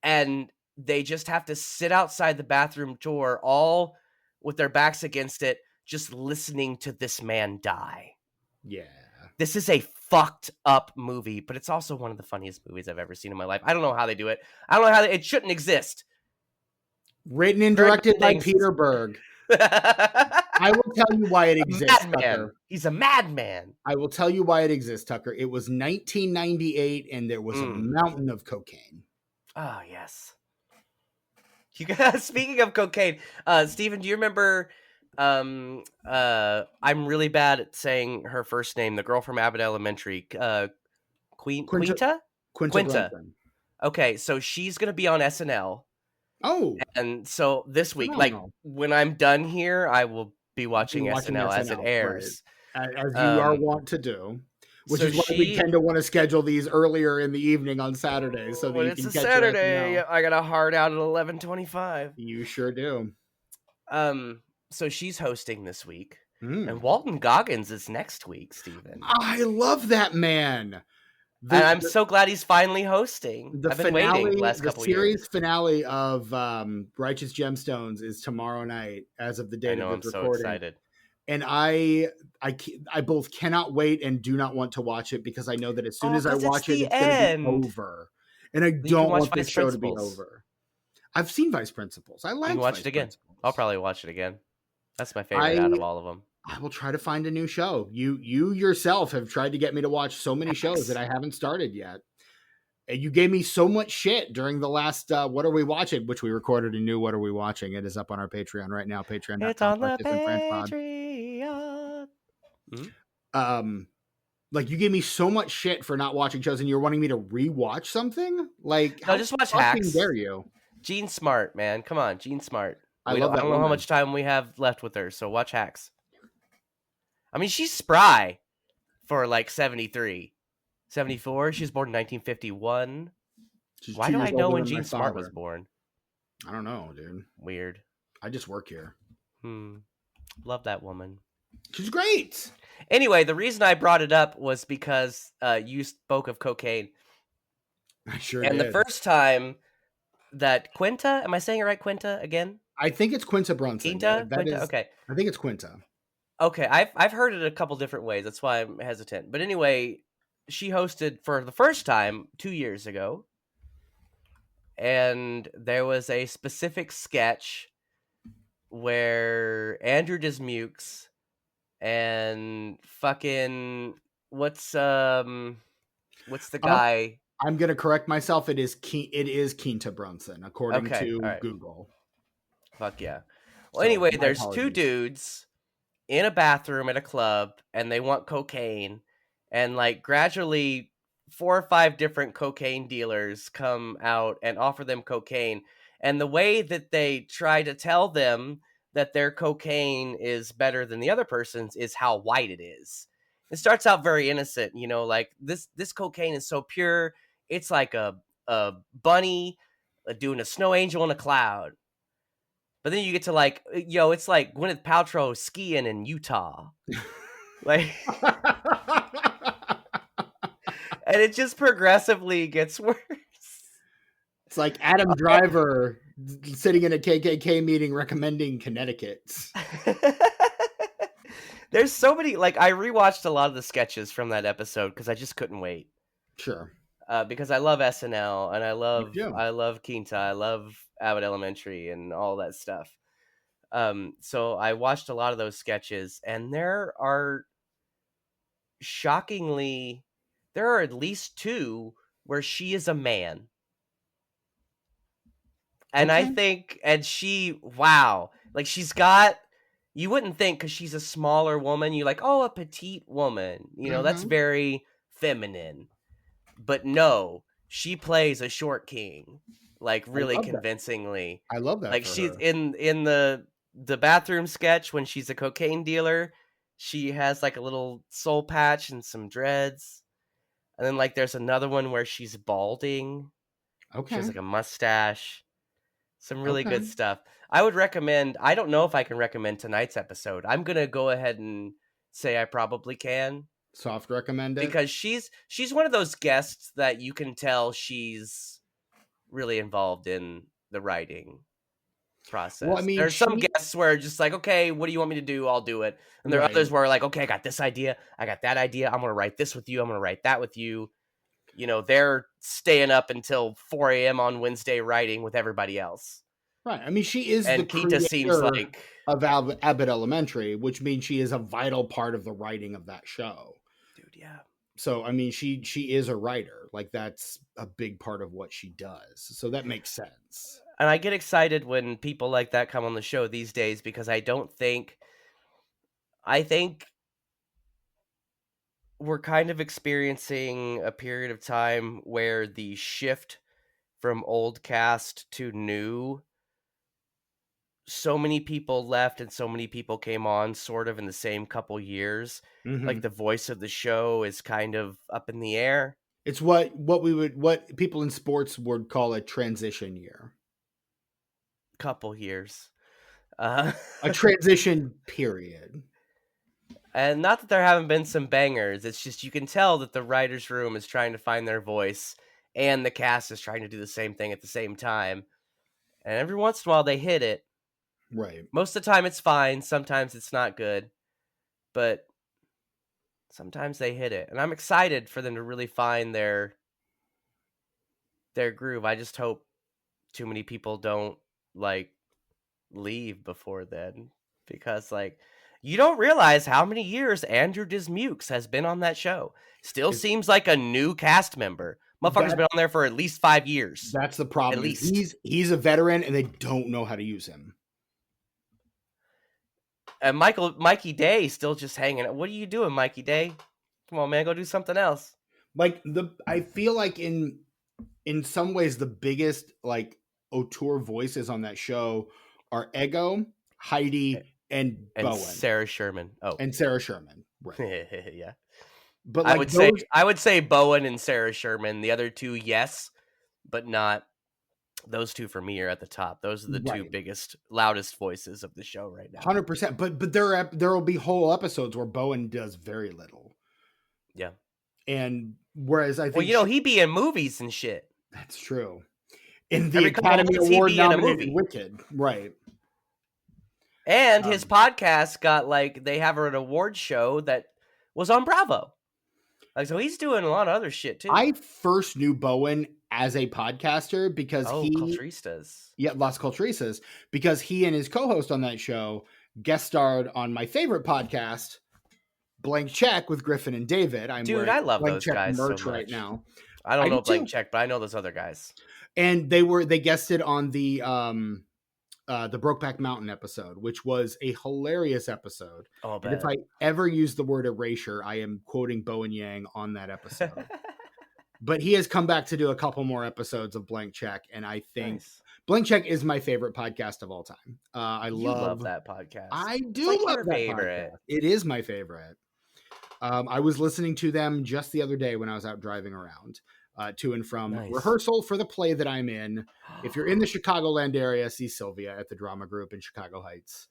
and they just have to sit outside the bathroom door, all with their backs against it, just listening to this man die. Yeah. This is a fucked up movie, but it's also one of the funniest movies I've ever seen in my life. I don't know how they do it. I don't know how it shouldn't exist. Written and directed by Peter Berg. I will tell you why it exists, Tucker. He's a madman. I will tell you why it exists, Tucker. It was 1998, and there was a mountain of cocaine. Oh, yes. You guys, speaking of cocaine, Steven, do you remember... I'm really bad at saying her first name. The girl from Abbott Elementary, Quinta. Brunson. Okay, so she's gonna be on SNL. Oh, and so this week, like when I'm done here, I will be watching SNL as it airs, right. As you are wont to do. Which so is why we tend to want to schedule these earlier in the evening on Saturdays, so that you can catch Saturday. I got a hard out at 11:25. You sure do. So she's hosting this week, and Walton Goggins is next week, Steven. I love that man. And I'm so glad he's finally hosting. I've been waiting the last couple years. The series finale of Righteous Gemstones is tomorrow night, as of the date of this recording. So excited. And I both cannot wait and do not want to watch it because I know that as soon as I watch it, it's going to be over. And I don't want this show to be over. I've seen Vice Principals. I like watch it again. I'll probably watch it again. That's my favorite out of all of them. I will try to find a new show. You yourself have tried to get me to watch so many shows that I haven't started yet. And you gave me so much shit during the last What Are We Watching, which we recorded a new What Are We Watching. It is up on our Patreon right now. Patreon.com. It's on the Patreon. Like you gave me so much shit for not watching shows, and you're wanting me to rewatch something. Like, no, just watch Hacks. Dare you? Jean Smart, man, come on, Jean Smart. I don't know how much time we have left with her, so watch Hacks. I mean, she's spry for like 73, 74. She was born in 1951. Why do I know when Jean Smart was born? I don't know, dude. Weird. I just work here. Love that woman. She's great. Anyway, the reason I brought it up was because you spoke of cocaine. I sure did. And the first time that Quinta, am I saying it right, Quinta, again? I think it's Quinta Brunson. Quinta? Okay. I think it's Quinta. Okay, I've heard it a couple different ways. That's why I'm hesitant. But anyway, she hosted for the first time 2 years ago. And there was a specific sketch where Andrew Dismukes and fucking what's the guy? I'm gonna correct myself. It is Quinta Brunson, according Okay, all to right. Google. Fuck yeah. Well, So anyway, my there's two apologies. dudes in a bathroom at a club, and they want cocaine, and like gradually 4 or 5 different cocaine dealers come out and offer them cocaine, and the way that they try to tell them that their cocaine is better than the other person's is how white it is. It starts out very innocent, like this cocaine is so pure, it's like a bunny doing a snow angel in a cloud. But then you get to like, it's like Gwyneth Paltrow skiing in Utah. Like, and it just progressively gets worse. It's like Adam Driver sitting in a KKK meeting recommending Connecticut. There's so many, like, I rewatched a lot of the sketches from that episode because I just couldn't wait. Sure. Because I love SNL and I too. love Quinta, I love Abbott Elementary and all that stuff. So I watched a lot of those sketches, and there are at least 2 where she is a man. And I Okay. think, and wow, like you wouldn't think because she's a smaller woman, you're like, oh, a petite woman, that's very feminine. But no, she plays a short king, like really convincingly. I love that Like for she's her. in the bathroom sketch when she's a cocaine dealer, she has like a little soul patch and some dreads. And then like there's another one where she's balding. She has Okay. like a mustache. Some really Okay. good stuff. I would recommend, I don't know if I can recommend tonight's episode. I'm going to go ahead and say I probably can. Soft recommend it. Because she's one of those guests that you can tell she's really involved in the writing process. Well, I mean, There's some guests where just like, okay, what do you want me to do? I'll do it. And there are Right. others where like, okay, I got this idea. I got that idea. I'm going to write this with you. I'm going to write that with you. They're staying up until 4 a.m. on Wednesday writing with everybody else. Right. I mean, she is And the Quinta seems creator like of Abbott Elementary, which means she is a vital part of the writing of that show. dude, yeah. So, I mean, she is a writer. Like, that's a big part of what she does. So that makes sense. And I get excited when people like that come on the show these days because I think we're kind of experiencing a period of time where the shift from old cast to new, so many people left and so many people came on sort of in the same couple years. Like the voice of the show is kind of up in the air. It's what people in sports would call a transition year. Couple years. A transition period. And not that there haven't been some bangers. It's just you can tell that the writer's room is trying to find their voice and the cast is trying to do the same thing at the same time. And every once in a while they hit it. Right. Most of the time it's fine. Sometimes it's not good. But sometimes they hit it. And I'm excited for them to really find their groove. I just hope too many people don't like leave before then. Because like you don't realize how many years Andrew Dismukes has been on that show. Still seems like a new cast member. Motherfucker's been on there for at least 5 years. That's the problem. At least. He's a veteran and they don't know how to use him. And Mikey Day still just hanging out. What are you doing, Mikey Day? Come on, man, go do something else. Like I feel like in some ways the biggest like auteur voices on that show are Ego, Heidi, and Bowen. Sarah Sherman. Oh. And Sarah Sherman. Right. Yeah. But like I would say Bowen and Sarah Sherman. The other two, yes, but not. Those two for me are at the top. Those are the two biggest, loudest voices of the show right now. 100%. But there will be whole episodes where Bowen does very little. Yeah. And whereas I think he'd be in movies and shit. That's true. In the Academy Award nominated Wicked, right? And his podcast got they have an award show that was on Bravo. Like, so he's doing a lot of other shit too. I first knew Bowen as a podcaster because Culturistas. Yeah, Las Culturistas, because he and his co-host on that show guest starred on my favorite podcast, Blank Check with Griffin and David. I'm Dude, wearing I love Blank those Check guys so merch right much. now. I don't I know do Blank too. Check, but I know those other guys. And they guested on the Brokeback Mountain episode, which was a hilarious episode. Oh, And if I ever use the word erasure, I am quoting Bowen Yang on that episode. But he has come back to do a couple more episodes of Blank Check, and I think Nice. Blank Check is my favorite podcast of all time. I love that podcast. I It's do like love your that favorite. podcast. It is my favorite. I was listening to them just the other day when I was out driving around to and from rehearsal for the play that I'm in. If you're in the Chicagoland area, see Sylvia at the Drama Group in Chicago Heights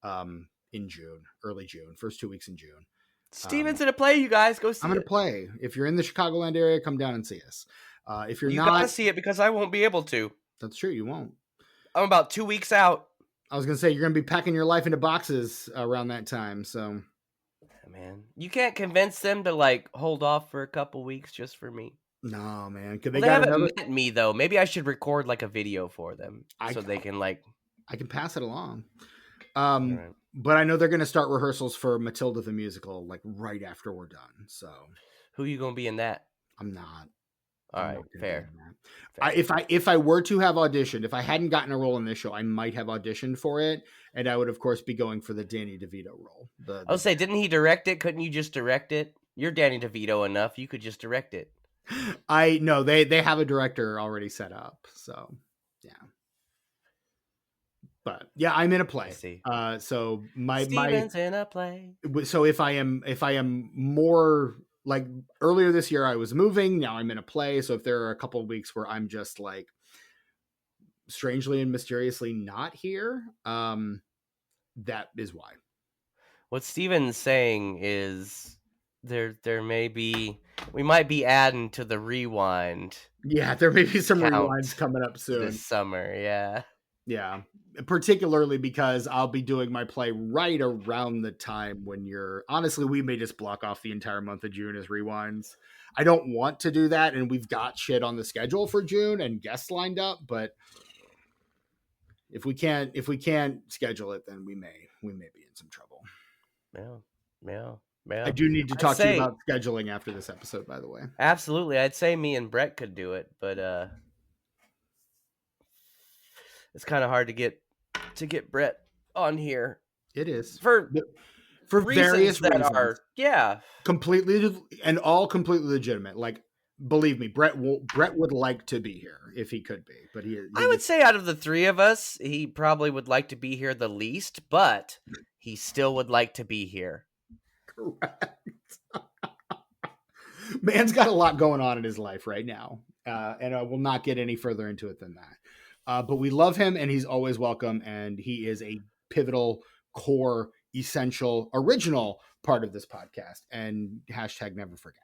in June, early June, first 2 weeks in June. Steven's in a play, you guys. Go see it. I'm going to play. If you're in the Chicagoland area, come down and see us. If you're you not... got to see it because I won't be able to. That's true, you won't. I'm about 2 weeks out. I was going to say, you're going to be packing your life into boxes around that time, so... Man, you can't convince them to, like, hold off for a couple weeks just for me. No, man. They haven't met me, though. Maybe I should record, like, a video for them so they can, like... I can pass it along. Right. But I know they're going to start rehearsals for Matilda the musical, like, right after we're done, so... Who are you going to be in that? I'm not. All right, fair. If I were to have auditioned, if I hadn't gotten a role in this show, I might have auditioned for it, and I would, of course, be going for the Danny DeVito role. I would say, didn't he direct it? Couldn't you just direct it? You're Danny DeVito enough. You could just direct it. No, they have a director already set up, so yeah. But yeah, I'm in a play. So Steven's in a play. So if I am more like earlier this year, I was moving. Now I'm in a play. So if there are a couple of weeks where I'm just like strangely and mysteriously not here, that is why. What Steven's saying is there may be, we might be adding to the rewind. Yeah, there may be some rewinds coming up soon this summer. Yeah. Yeah, particularly because I'll be doing my play right around the time when honestly, we may just block off the entire month of June as rewinds. I don't want to do that, and we've got shit on the schedule for June and guests lined up, but if we can't schedule it, then we may be in some trouble. Yeah. I do need to talk to you about scheduling after this episode, by the way. Absolutely. I'd say me and Brett could do it, but it's kind of hard to get Brett on here. It is for various reasons are completely legitimate. Like, believe me, Brett would like to be here if he could be, but I would say out of the three of us, he probably would like to be here the least, but he still would like to be here. Correct. Man's got a lot going on in his life right now, and I will not get any further into it than that. But we love him, and he's always welcome, and he is a pivotal, core, essential, original part of this podcast, and hashtag never forget.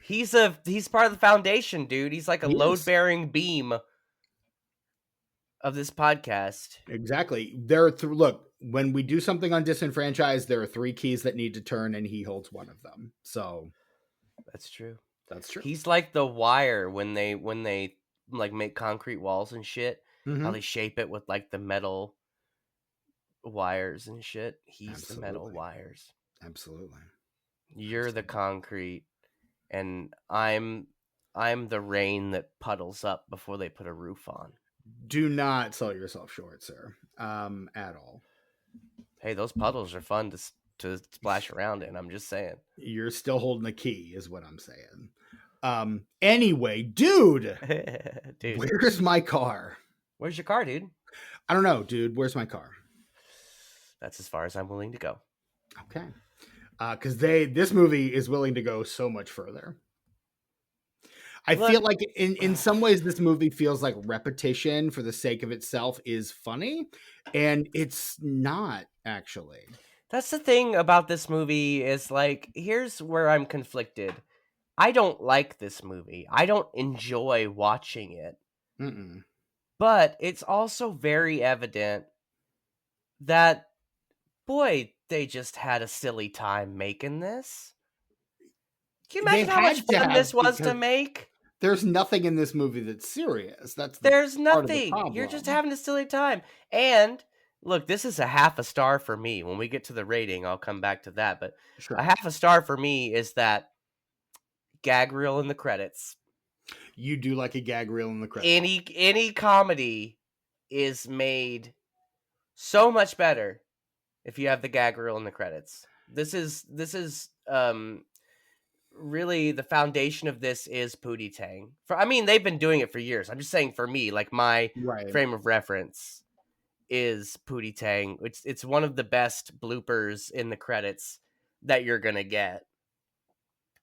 He's part of the foundation, dude. He's like a load-bearing beam of this podcast. Exactly. Look, when we do something on DisenFIVechised, there are 3 keys that need to turn, and he holds one of them. So that's true. That's true. He's like the wire when they like make concrete walls and shit. Mm-hmm. How they shape it with like the metal wires and shit. He's the metal wires. Absolutely. You're the concrete, and I'm the rain that puddles up before they put a roof on. Do not sell yourself short, sir. At all. Hey, those puddles are fun to splash around in. I'm just saying. You're still holding the key, is what I'm saying. Anyway, dude, where's my car? Where's your car, dude? I don't know, dude. Where's my car? That's as far as I'm willing to go. Okay. Because this movie is willing to go so much further. I feel like in some ways this movie feels like repetition for the sake of itself is funny, and it's not actually. That's the thing about this movie is like, here's where I'm conflicted. I don't like this movie. I don't enjoy watching it. Mm-mm. But it's also very evident that, boy, they just had a silly time making this. Can you imagine how much fun this was to make? There's nothing in this movie that's serious. There's nothing. You're just having a silly time. And Look, this is a half a star for me. When we get to the rating, I'll come back to that. But Sure. a half a star for me is that gag reel in the credits. You do like a gag reel in the credits. Any comedy is made so much better if you have the gag reel in the credits. This is really the foundation of this is Pootie Tang. They've been doing it for years. I'm just saying for me, like my Right. frame of reference is Pootie Tang. It's one of the best bloopers in the credits that you're gonna get.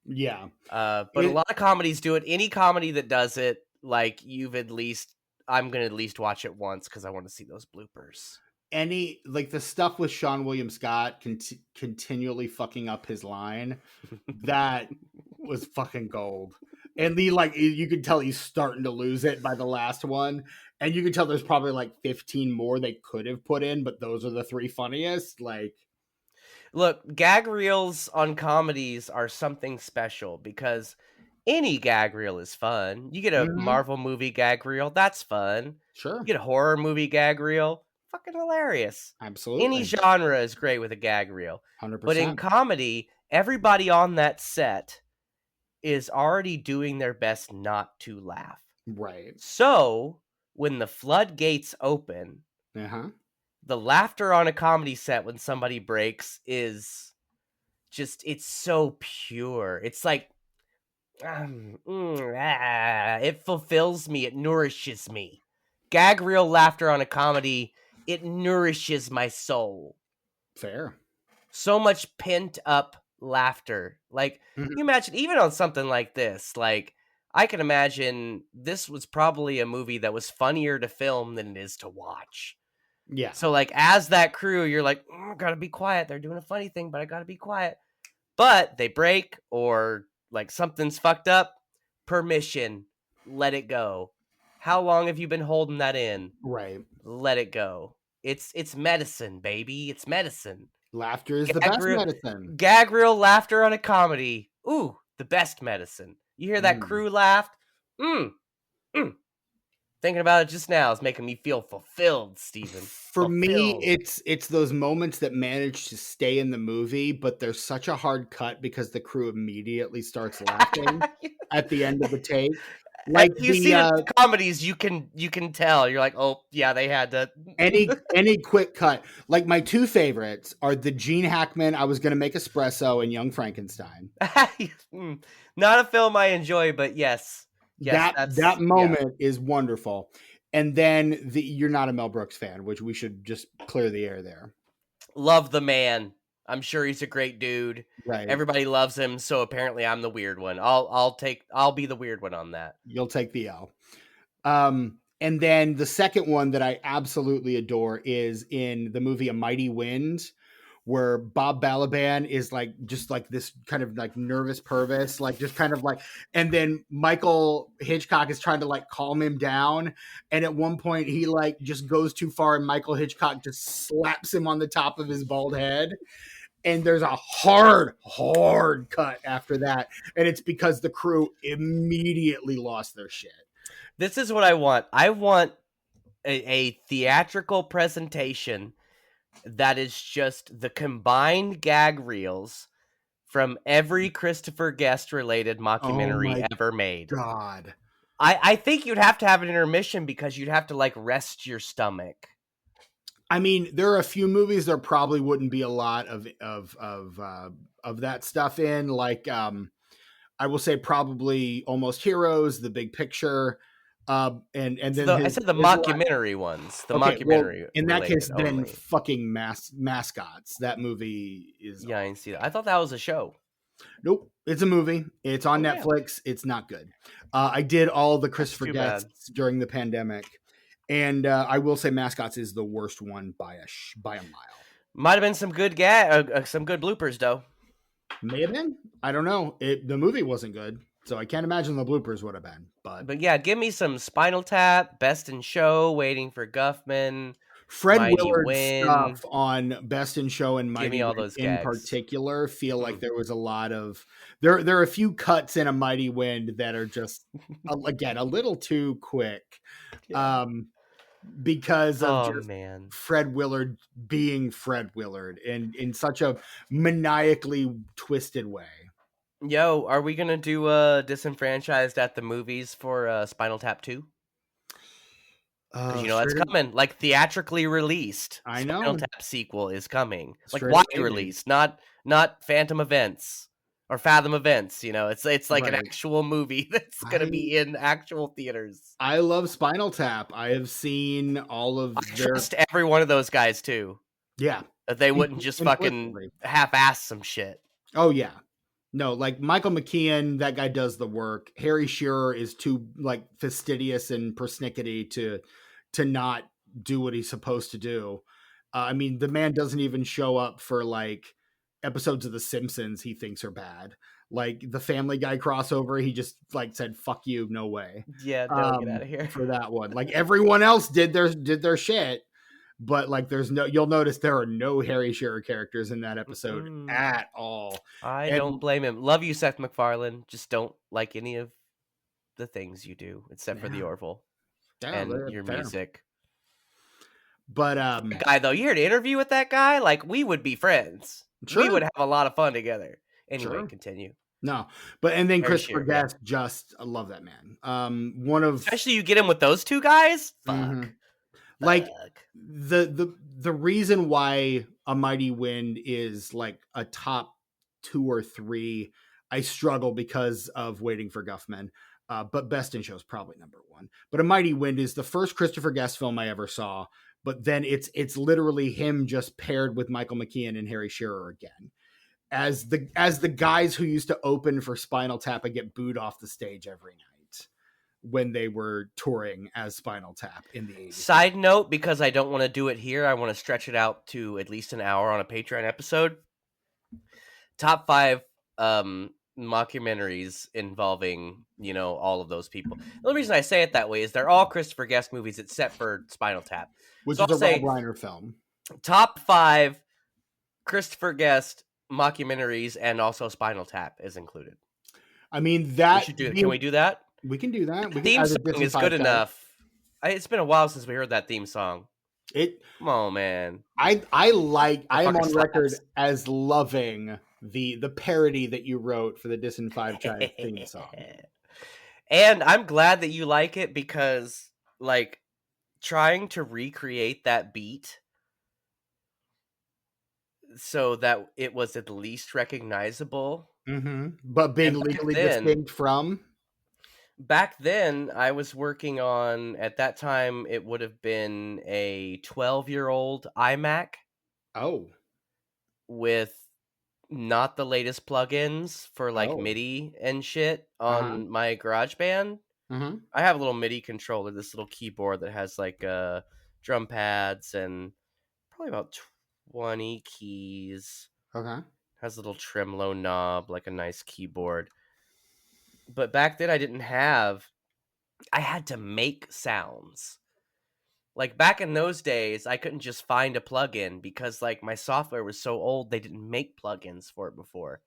Yeah. But a lot of comedies do it. Any comedy that does it, like I'm gonna at least watch it once because I want to see those bloopers. Like the stuff with Sean William Scott continually fucking up his line, that was fucking gold. And you can tell he's starting to lose it by the last one, and you can tell there's probably like 15 more they could have put in, but those are the 3 funniest. Like, look, gag reels on comedies are something special because any gag reel is fun. You get a Marvel movie gag reel, that's fun. Sure. You get a horror movie gag reel, fucking hilarious. Absolutely. Any genre is great with a gag reel. 100%. But in comedy, everybody on that set is already doing their best not to laugh. Right. So, when the floodgates open, the laughter on a comedy set when somebody breaks is just, it's so pure. It's like, it fulfills me. It nourishes me. Gag reel laughter on a comedy, it nourishes my soul. Fair. So much pent up laughter. Like, you imagine, even on something like this, like, I can imagine this was probably a movie that was funnier to film than it is to watch. Yeah. So, like, as that crew, you're like, gotta be quiet. They're doing a funny thing, but I gotta be quiet. But they break, or like something's fucked up. Permission. Let it go. How long have you been holding that in? Right. Let it go. It's medicine, baby. It's medicine. Laughter is the best medicine. Gag reel laughter on a comedy. Ooh, the best medicine. You hear that crew laugh? Thinking about it just now is making me feel fulfilled, Steven. For me, it's those moments that manage to stay in the movie, but there's such a hard cut because the crew immediately starts laughing at the end of the take. Like, you see the comedies, you can tell. You're like, oh yeah, they had to. any quick cut. Like, my 2 favorites are the Gene Hackman "I Was Gonna Make Espresso" and Young Frankenstein. Not a film I enjoy, but yes. That moment is wonderful. And then you're not a Mel Brooks fan, which we should just clear the air there. Love the man. I'm sure he's a great dude. Right. Everybody loves him, so apparently I'm the weird one. I'll be the weird one on that. You'll take the L. And then the second one that I absolutely adore is in the movie A Mighty Wind, where Bob Balaban is like just like this kind of like nervous pervis, like just kind of like, and then Michael Hitchcock is trying to like calm him down, and at one point he like just goes too far, and Michael Hitchcock just slaps him on the top of his bald head, and there's a hard cut after that, and it's because the crew immediately lost their shit. This is what I want. I want a theatrical presentation that is just the combined gag reels from every Christopher Guest related mockumentary ever made. God. I think you'd have to have an intermission because you'd have to like rest your stomach. I mean, there are a few movies there probably wouldn't be a lot of that stuff in. Like, I will say probably Almost Heroes, The Big Picture, and then I said the mockumentary ones. The mockumentary. Well, in that case, only. then fucking Mascots. That movie is. Yeah, I didn't see that. I thought that was a show. Nope, it's a movie. It's on Netflix. Yeah. It's not good. I did all the Christopher Guests during the pandemic, and I will say Mascots is the worst one by a mile. Might have been some good some good bloopers though. May have been. I don't know. The movie wasn't good, so I can't imagine the bloopers would have been. But yeah, give me some Spinal Tap, Best in Show, Waiting for Guffman, Fred Willard's stuff on Best in Show and Mighty all those in gags. particular feel like there was a lot of there are a few cuts in A Mighty Wind that are just again a little too quick. Yeah. because of Oh just man. Fred Willard being Fred Willard and in such a maniacally twisted way. Yo, are we gonna do Disenfranchised at the movies for Spinal Tap 2? Because you know that's Straight, coming. Like theatrically released I Spinal know. Tap sequel is coming. Like Straight wide away, dude. release, not Phantom Events or Fathom Events. You know, it's like an Right. actual movie that's gonna be in actual theaters. I love Spinal Tap. I have seen all I of their trust every one of those guys too. yeah. That they wouldn't just fucking Implicitly. half-ass some shit. Oh yeah. No, like Michael McKean, that guy does the work. Harry Shearer is too like fastidious and persnickety to not do what he's supposed to do. I mean, the man doesn't even show up for like episodes of The Simpsons he thinks are bad. Like the Family Guy crossover, he just like said "fuck you," no way. Yeah, no, get out of here. For that one. Like everyone else did their shit, but like there's no. You'll notice there are no Harry Shearer characters in that episode at all. I And- don't blame him. Love you, Seth MacFarlane. Just don't like any of the things you do, except for the Yeah. Orville Yeah, and your fair. music. But Guy though, you heard an interview with that guy. Like we would be friends. We Sure. would have a lot of fun together. Anyway, Sure. continue. no, but and then Harry Christopher Shearer, yeah. Guest, just I love that man. One of Especially you get him with those two guys. Fuck. Mhm. Like Fuck. the reason why A Mighty Wind is like a top 2 or 3, I struggle because of Waiting for Guffman. But Best in Show is probably number 1. But A Mighty Wind is the first Christopher Guest film I ever saw. But then it's literally him just paired with Michael McKean and Harry Shearer again. As the guys who used to open for Spinal Tap and get booed off the stage every night when they were touring as Spinal Tap in the 80s. Side note, because I don't want to do it here, I want to stretch it out to at least an hour on a Patreon episode. Top 5 mockumentaries involving, you know, all of those people. The only reason I say it that way is they're all Christopher Guest movies except for Spinal Tap. Which So is I'll a say Rob Reiner film. top 5 Christopher Guest mockumentaries and also Spinal Tap is included. I mean, We that should do it. Can we do that? We can do that. The theme song is good enough. It's been a while since we heard that theme song. Come on, man. I am on fucker record slaps. as loving the parody that you wrote for the DisenFIVechised theme song. And I'm glad that you like it because, like, trying to recreate that beat so that it was at least recognizable. But being And back legally then- distinct from. Back then, I was working on, at that time, it would have been a 12-year-old iMac Oh, with not the latest plugins for like Oh. MIDI and shit on my GarageBand. Mhm. I have a little MIDI controller, this little keyboard that has like drum pads and probably about 20 keys. Okay. Has a little tremolo knob, like a nice keyboard. But back then I had to make sounds. Like back in those days, I couldn't just find a plugin because like my software was so old, they didn't make plugins for it before.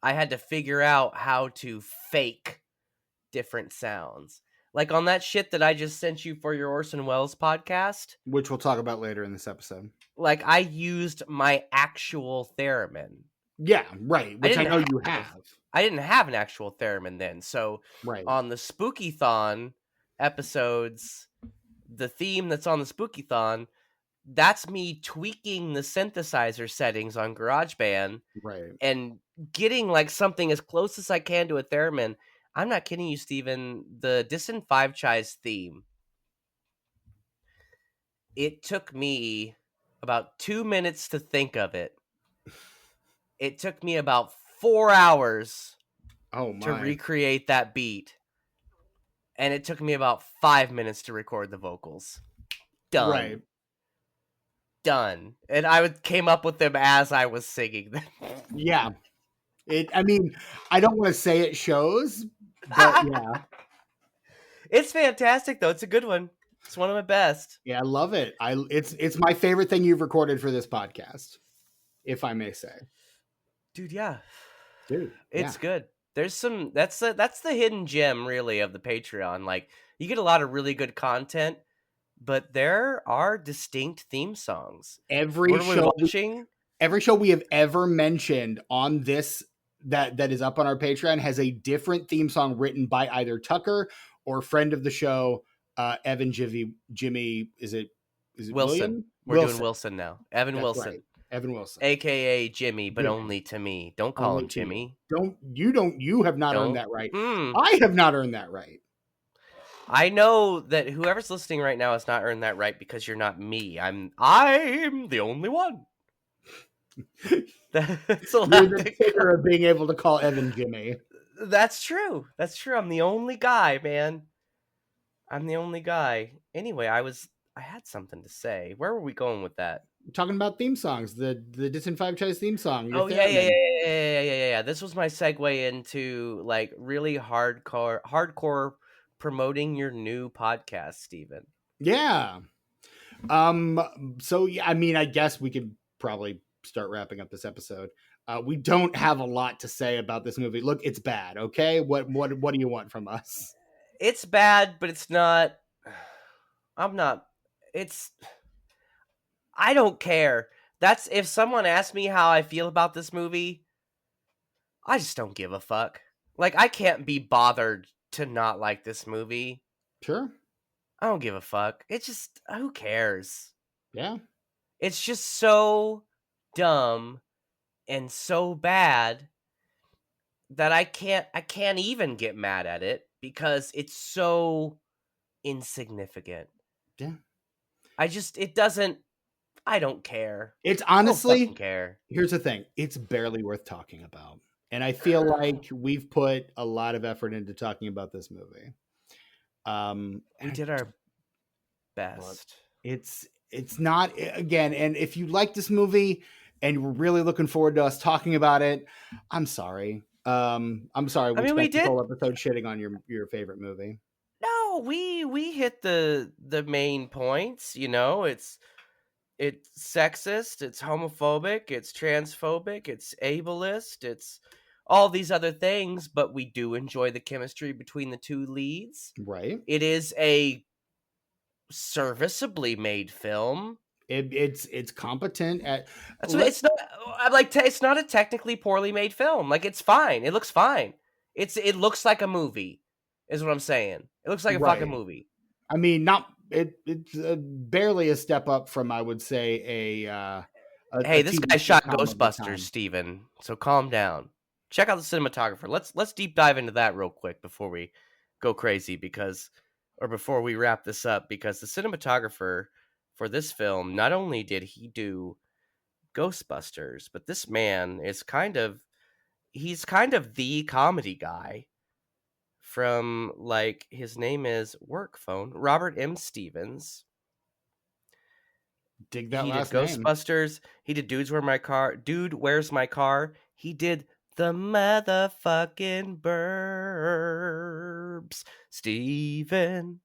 I had to figure out how to fake different sounds. Like on that shit that I just sent you for your Orson Welles podcast, Which we'll talk about later in this episode. like I used my actual theremin. Yeah, right. Which I didn't know you have- have. I didn't have an actual theremin then. So Right. on the Spooky-thon episodes, the theme that's on the Spooky-thon, that's me tweaking the synthesizer settings on GarageBand Right. and getting like something as close as I can to a theremin. I'm not kidding you, Steven. The DisenFIVechised theme, it took me about 2 minutes to think of it. It took me about 4 hours Oh my. to recreate that beat. And it took me about 5 minutes to record the vocals. Done. Right. Done. And I came up with them as I was singing them. Yeah. I mean, I don't want to say it shows, but yeah. It's fantastic though. It's a good one. It's one of my best. Yeah, I love it. It's my favorite thing you've recorded for this podcast, if I may say. Dude, yeah. Dude, It's yeah. good. There's some that's the hidden gem really of the Patreon. Like you get a lot of really good content, but there are distinct theme songs. Every What are we watching? every show we have ever mentioned on this that is up on our Patreon has a different theme song written by either Tucker or friend of the show, Evan Jimmy. Is it Wilson. William? We're doing Wilson now. Evan That's Wilson. right. Evan Wilson. AKA Jimmy, but Jimmy. only to me. Don't call Only him to Jimmy. You have not earned that right. I have not earned that right. I know that whoever's listening right now has not earned that right because you're not me. I'm the only one. That's a lot. You're the kicker of being able to call Evan Jimmy. That's true. That's true. I'm the only guy, man. I'm the only guy. Anyway, I had something to say. Where were we going with that? Talking about theme songs, the DisenFIVechised theme song. Oh yeah. This was my segue into like really hardcore promoting your new podcast, Steven. Yeah. So yeah, I mean, I guess we could probably start wrapping up this episode. We don't have a lot to say about this movie. Look, it's bad. Okay, what do you want from us? It's bad, but it's not. I'm not. It's. I don't care. That's if someone asks me how I feel about this movie, I just don't give a fuck. Like, I can't be bothered to not like this movie. Sure. I don't give a fuck. It's just, who cares? Yeah. It's just so dumb and so bad that I can't even get mad at it because it's so insignificant. Yeah. I don't care. It's honestly, I don't care. Here's the thing. It's barely worth talking about. And I feel like we've put a lot of effort into talking about this movie. We did our best. It's not, again, and if you like this movie and we're really looking forward to us talking about it, I'm sorry. I'm sorry. We did the whole episode shitting on your favorite movie. No, we hit the main points. You know, it's sexist, it's homophobic, it's transphobic, it's ableist, it's all these other things, but we do enjoy the chemistry between the two leads. Right. It is a serviceably made film. It's competent at. It's not. I'm like, it's not a technically poorly made film. Like, it's fine. It looks fine. It looks like a movie, is what I'm saying. It looks like a fucking movie. I mean, it's barely a step up from, I would say, hey, this guy shot Ghostbusters, Steven. So calm down. Check out the cinematographer. Let's deep dive into that real quick before we go crazy before we wrap this up, because the cinematographer for this film, not only did he do Ghostbusters, but this man is he's kind of the comedy guy from, like, his name is Work Phone, Robert M. Stevens. Dig that he last did name. Ghostbusters. He did Dude, Where's My Car? He did The Motherfucking Burbs. Steven.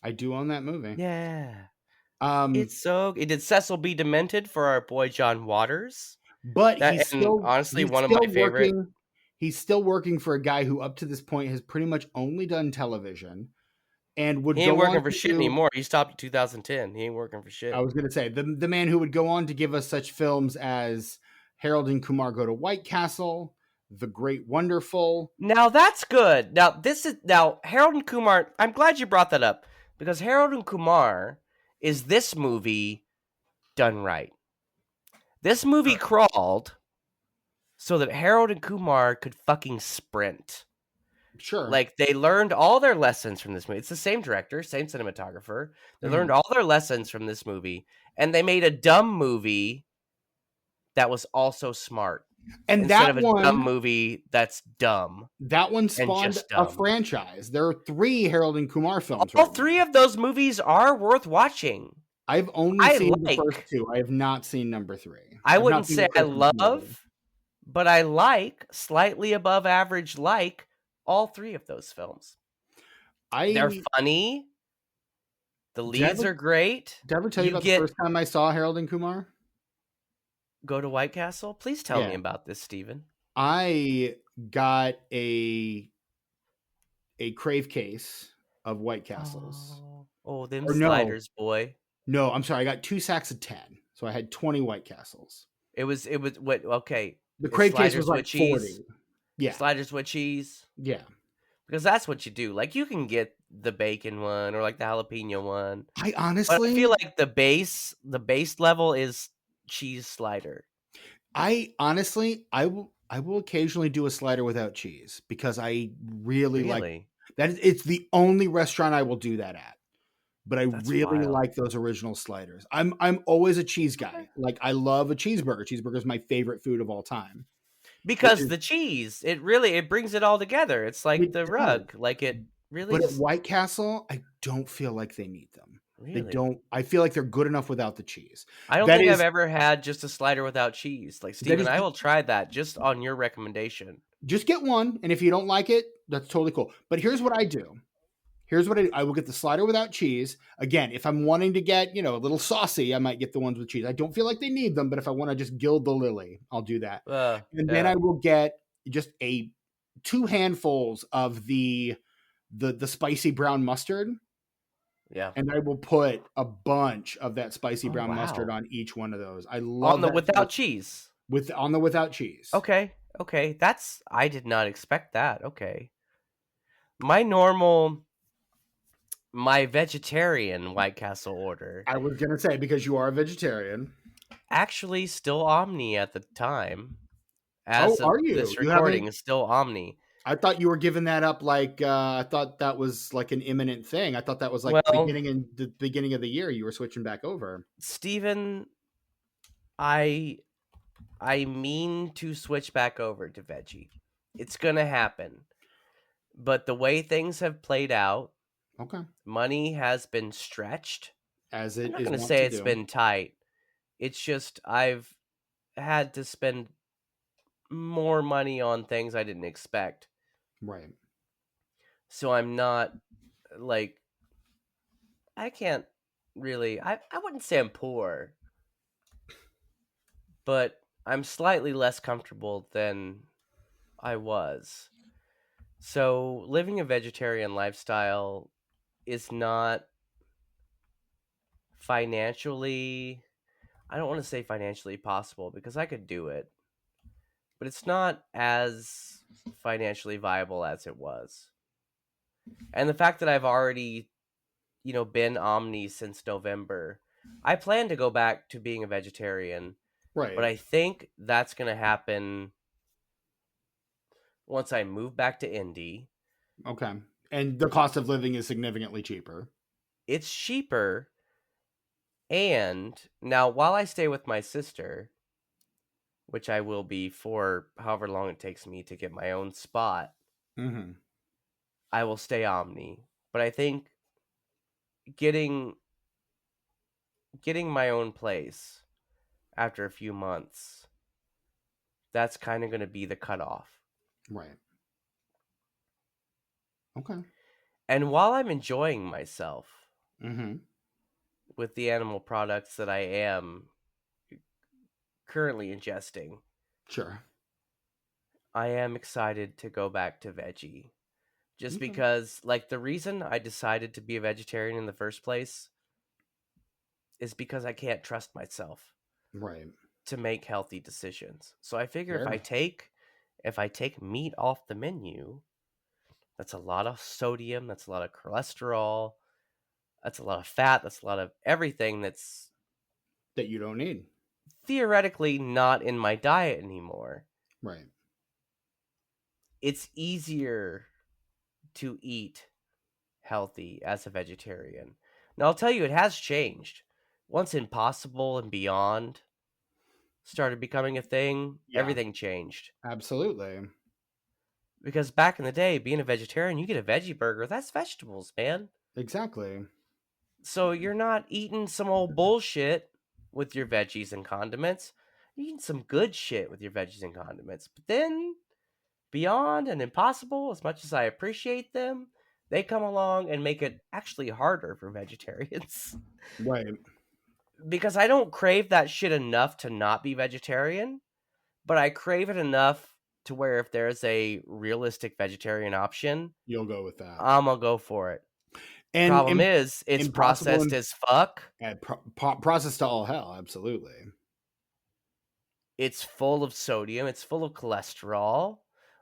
I do own that movie. Yeah. It did Cecil B. Demented for our boy John Waters. But he's one of my favorite. He's still working for a guy who up to this point has pretty much only done television. And he ain't working for shit anymore. He stopped in 2010. He ain't working for shit. I was going to say, the man who would go on to give us such films as Harold and Kumar Go to White Castle, The Great Wonderful. Now that's good. Now Harold and Kumar, I'm glad you brought that up, because Harold and Kumar is this movie done right. This movie crawled so that Harold and Kumar could fucking sprint. Sure. Like, they learned all their lessons from this movie. It's the same director, same cinematographer. They learned all their lessons from this movie, and they made a dumb movie that was also smart. And instead of a dumb movie that's dumb. That one spawned a franchise. There are 3 Harold and Kumar films. All 3 of those movies are worth watching. I've only seen the first 2. I have not seen number 3. I wouldn't say I love, but I like, slightly above average, like all 3 of those films. They're funny. The leads are great. Did I ever tell you about the first time I saw Harold and Kumar? Go to White Castle? Please tell me about this, Steven. I got a Crave case of White Castles. Oh, them Or no, sliders, boy. no, I'm sorry. I got 2 sacks of 10. So I had 20 White Castles. It was what? Okay, The it's crave case was sliders with like cheese. 40. Yeah. Sliders with cheese. Yeah. Because that's what you do. Like, you can get the bacon one or like the jalapeno one, I but I feel honestly, like the base level is cheese slider. I will occasionally do a slider without cheese because I really like Really? that. It's the only restaurant I will do that at. But I That's really wild. like those original sliders. I'm always a cheese guy. Like I love a cheeseburger. Cheeseburger is my favorite food of all time. Which Because is the cheese, it brings it all together. It's like it the does. rug. Like, it really But at just White Castle, I don't feel like they need them. They really. don't. I feel like they're good enough without the cheese. I don't That think I've is ever had just a slider without cheese. Like, that Steven, is I will try that just on your recommendation. just get one, and if you don't like it, that's totally cool. But here's what I do. Here's what I will get the slider without cheese. Again, if I'm wanting to get, a little saucy, I might get the ones with cheese. I don't feel like they need them, but if I want to just gild the lily, I'll do that. And then Yeah. I will get just 2 handfuls of the spicy brown mustard, Yeah. and I will put a bunch of that spicy Oh, brown mustard wow. on each one of those. I On love the that without cheese. on the without cheese. Okay. Okay. I did not expect that. Okay. My normal, my vegetarian White Castle order, I was gonna say because you are a vegetarian. actually still Omni at the time. Oh, As of are you? this You recording, haven't? is still Omni. I thought you were giving that up. Like I thought that was like an imminent thing. I thought that was like Well, the beginning of the year. You were switching back over. Steven, I I mean to switch back over to veggie. It's gonna happen. But the way things have played out, Okay, money has been stretched. as I'm it not is gonna wont say to it's do. been tight. It's just I've had to spend more money on things I didn't expect. Right. So I'm not like, I can't really, I wouldn't say I'm poor, but I'm slightly less comfortable than I was. So living a vegetarian lifestyle is not financially, I don't want to say financially possible because I could do it, but it's not as financially viable as it was. And the fact that I've already, been Omni since November, I plan to go back to being a vegetarian, but Right. I think that's going to happen once I move back to Indy. Okay. And the cost of living is significantly cheaper. It's cheaper. And now, while I stay with my sister, which I will be for however long it takes me to get my own spot, Mm-hmm. I will stay Omni. But I think getting my own place after a few months, that's kind of going to be the cutoff. Right. Okay. And while I'm enjoying myself Mm-hmm. with the animal products that I am currently ingesting, Sure. I am excited to go back to veggie. Just Okay. because, like, the reason I decided to be a vegetarian in the first place is because I can't trust myself Right. to make healthy decisions. So I figure Fair. if I take meat off the menu, that's a lot of sodium, that's a lot of cholesterol, that's a lot of fat, that's a lot of everything that's That you don't need. theoretically not in my diet anymore. Right. It's easier to eat healthy as a vegetarian. Now, I'll tell you, it has changed. Once Impossible and Beyond started becoming a thing, Yeah. everything changed. Absolutely. Because back in the day, being a vegetarian, you get a veggie burger, that's vegetables, man. Exactly. So you're not eating some old bullshit with your veggies and condiments. You're eating some good shit with your veggies and condiments. But then, Beyond and Impossible, as much as I appreciate them, they come along and make it actually harder for vegetarians. Right. Because I don't crave that shit enough to not be vegetarian, but I crave it enough to where if there's a realistic vegetarian option, You'll go with that. I'm gonna go for it. And Problem is, it's impossible processed as fuck. and processed to all hell. Absolutely. It's full of sodium. It's full of cholesterol.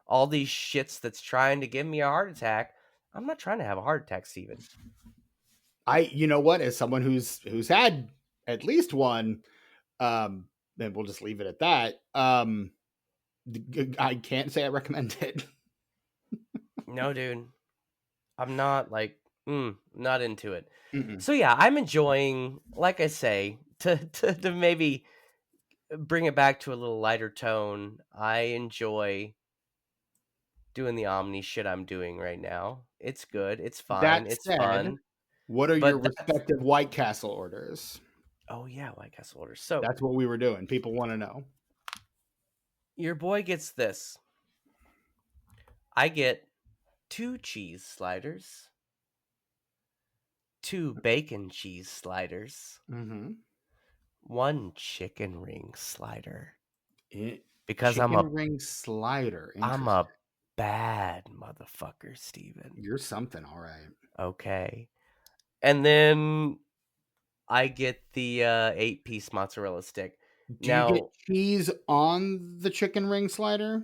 All these shits that's trying to give me a heart attack. I'm not trying to have a heart attack, Steven. You know what? As someone who's had at least one, and we'll just leave it at that. I can't say I recommend it. No, dude. I'm not not into it. Mm-mm. So yeah, I'm enjoying, like I say, to maybe bring it back to a little lighter tone. I enjoy doing the Omni shit I'm doing right now. It's good. It's fine. That It's said, fun. what are your But that's respective White Castle orders? oh yeah, White Castle orders. So That's what we were doing. People want to know. your boy gets this. I get 2 cheese sliders, 2 bacon cheese sliders, Mm-hmm. 1 chicken ring slider. It, Because chicken ring slider. I'm Interesting. a bad motherfucker, Steven. You're something, all right. Okay. And then I get the 8-piece mozzarella stick. Do you get Now, cheese on the chicken ring slider?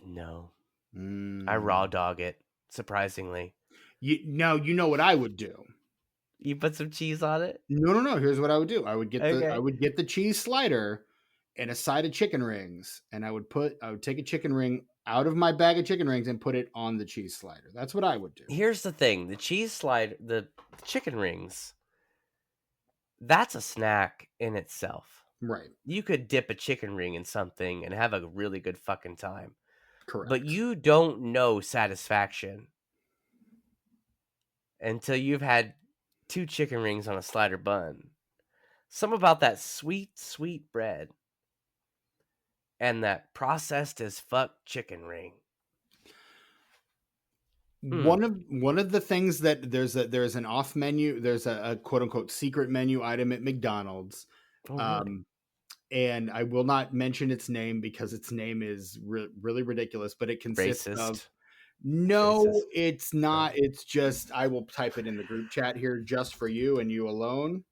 no. I Mm. raw dog it, surprisingly. You know what I would do. You put some cheese on it? No. Here's what I would do. I would get Okay. the cheese slider and a side of chicken rings, and I would take a chicken ring out of my bag of chicken rings and put it on the cheese slider. That's what I would do. Here's the thing. The cheese slide, the chicken rings, that's a snack in itself. Right. You could dip a chicken ring in something and have a really good fucking time. Correct. But you don't know satisfaction until you've had 2 chicken rings on a slider bun. Some about that sweet, sweet bread and that processed as fuck chicken ring. One of the things that there's an off menu, there's a quote unquote secret menu item at McDonald's. Oh, really? And I will not mention its name because its name is really ridiculous, but it consists of Racist. no, Racist. it's not. It's just I will type it in the group chat here just for you and you alone.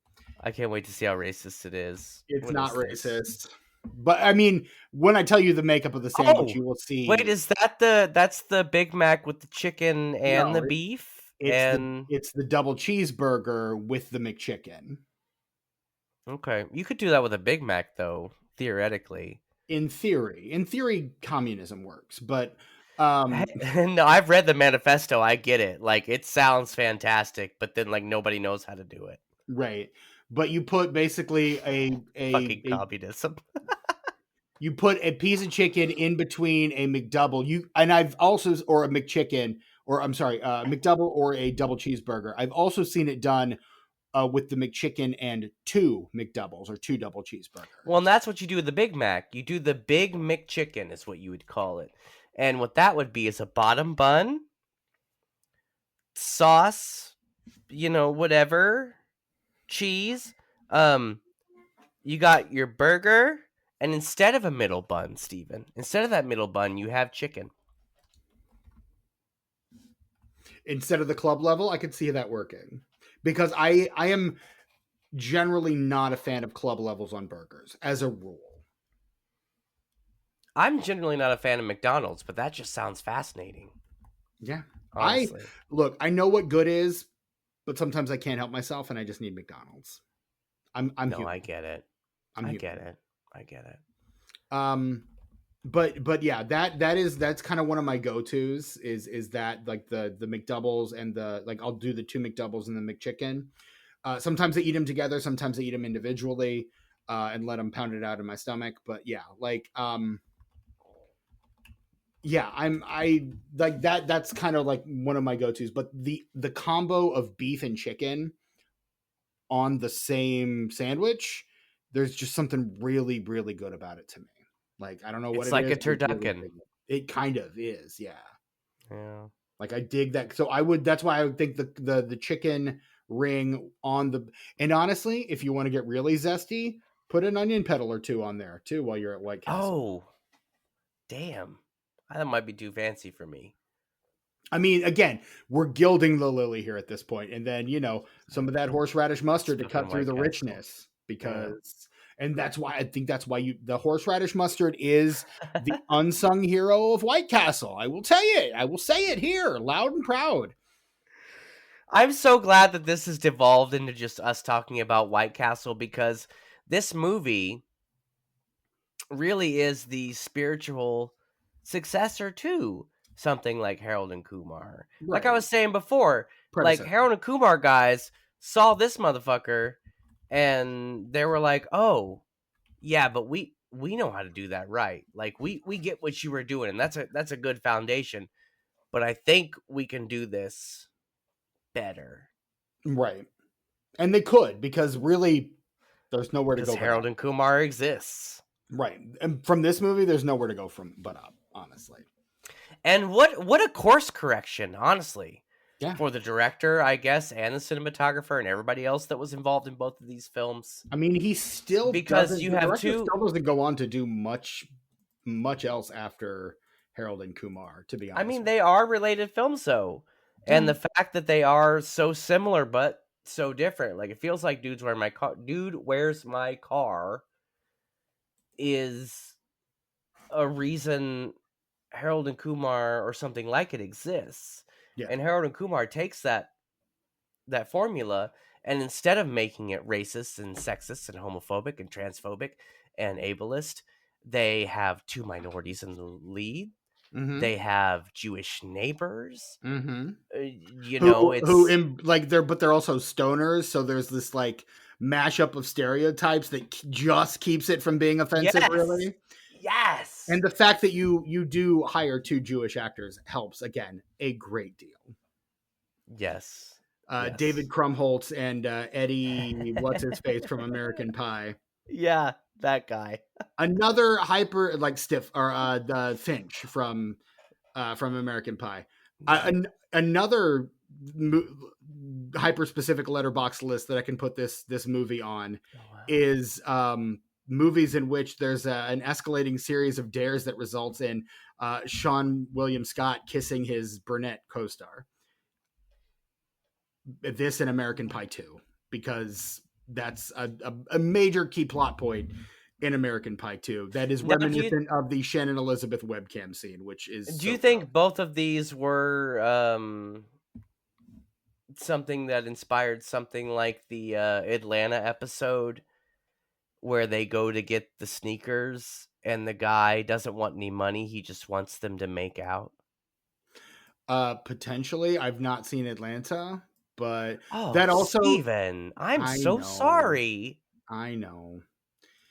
I can't wait to see how racist it is. It's What not is this? racist. But I mean, when I tell you the makeup of the sandwich, you will see. Wait, is that that's the Big Mac with the chicken and No, the beef? it's the double cheeseburger with the McChicken. Okay, you could do that with a Big Mac though, theoretically. In theory, communism works, but No, I've read the manifesto. I get it. Like, it sounds fantastic, but then like nobody knows how to do it. right. But you put basically Fucking communism. you put a piece of chicken in between a McDouble. I've also or a McChicken or I'm sorry, McDouble or a double cheeseburger. I've also seen it done with the McChicken and 2 McDoubles or 2 double cheeseburgers. Well, and that's what you do with the Big Mac. You do the Big McChicken is what you would call it. And what that would be is a bottom bun, sauce, whatever, cheese. You got your burger, and instead of a middle bun, Steven, instead of that middle bun, you have chicken. Instead of the club level, I could see that working. Because I am generally not a fan of club levels on burgers as a rule. I'm generally not a fan of McDonald's, but that just sounds fascinating. Yeah. Honestly. I know what good is, but sometimes I can't help myself and I just need McDonald's. I'm no, human. I get it. I get it. But yeah, that's kind of one of my go-tos is that like the McDoubles and I'll do the 2 McDoubles and the McChicken. Sometimes I eat them together, sometimes I eat them individually and let them pound it out in my stomach. But yeah, I like that. That's kind of like one of my go-tos. But the combo of beef and chicken on the same sandwich, there's just something really, really good about it to me. Like I don't know what it's it like is. a turducken. It kind of is, yeah. Yeah. Like I dig that. So that's why I would think the chicken ring on the, and honestly, if you want to get really zesty, put an onion petal or 2 on there too while you're at White Castle. Oh, damn. That might be too fancy for me. I mean, again, we're gilding the lily here at this point, and then some of that horseradish mustard to cut Fucking through White the Castle. richness, and that's why I think the horseradish mustard is the unsung hero of White Castle. I will tell you, I will say it here, loud and proud. I'm so glad that this has devolved into just us talking about White Castle, because this movie really is the spiritual successor to something like Harold and Kumar. Like I Right. was saying before, like Predecessor. Harold and Kumar guys saw this motherfucker and they were like, "Oh, yeah, but we know how to do that right. Like we get what you were doing, and that's a good foundation. But I think we can do this better." Right. And they could, because really there's nowhere to Because go but Harold up. and Kumar exists. Right. And from this movie, there's nowhere to go but up, honestly. And what a course correction, honestly. Yeah. For the director, I guess, and the cinematographer and everybody else that was involved in both of these films. I mean, he still Because doesn't. you The have director two. still doesn't go on to do much else after Harold and Kumar, to be honest. I mean, they are related films, though. And the fact that they are so similar but so different. Like, it feels like Dude, Where's My Car is a reason Harold and Kumar or something like it exists. Yeah. And Harold and Kumar takes that formula, and instead of making it racist and sexist and homophobic and transphobic and ableist, they have two minorities in the lead. Mm-hmm. They have Jewish neighbors. Mm-hmm. It's they're also stoners, so there's this like mashup of stereotypes that just keeps it from being offensive. Yes. Really. Yes. And the fact that you do hire two Jewish actors helps, again, a great deal. Yes. David Krumholtz and Eddie, what's his face from American Pie. Yeah, that guy. Another hyper like stiff, or the Finch from American Pie. Another hyper specific Letterboxd list that I can put this movie on is movies in which there's an escalating series of dares that results in Sean William Scott kissing his brunette co-star. This and American Pie 2, because that's a major key plot point in American Pie 2 that is reminiscent of the Shannon Elizabeth webcam scene, which is. Do you think both of these were something that inspired something like the Atlanta episode where they go to get the sneakers and the guy doesn't want any money, he just wants them to make out? Potentially. I've not seen Atlanta, but Oh, that also, Steven, I'm so sorry. I know.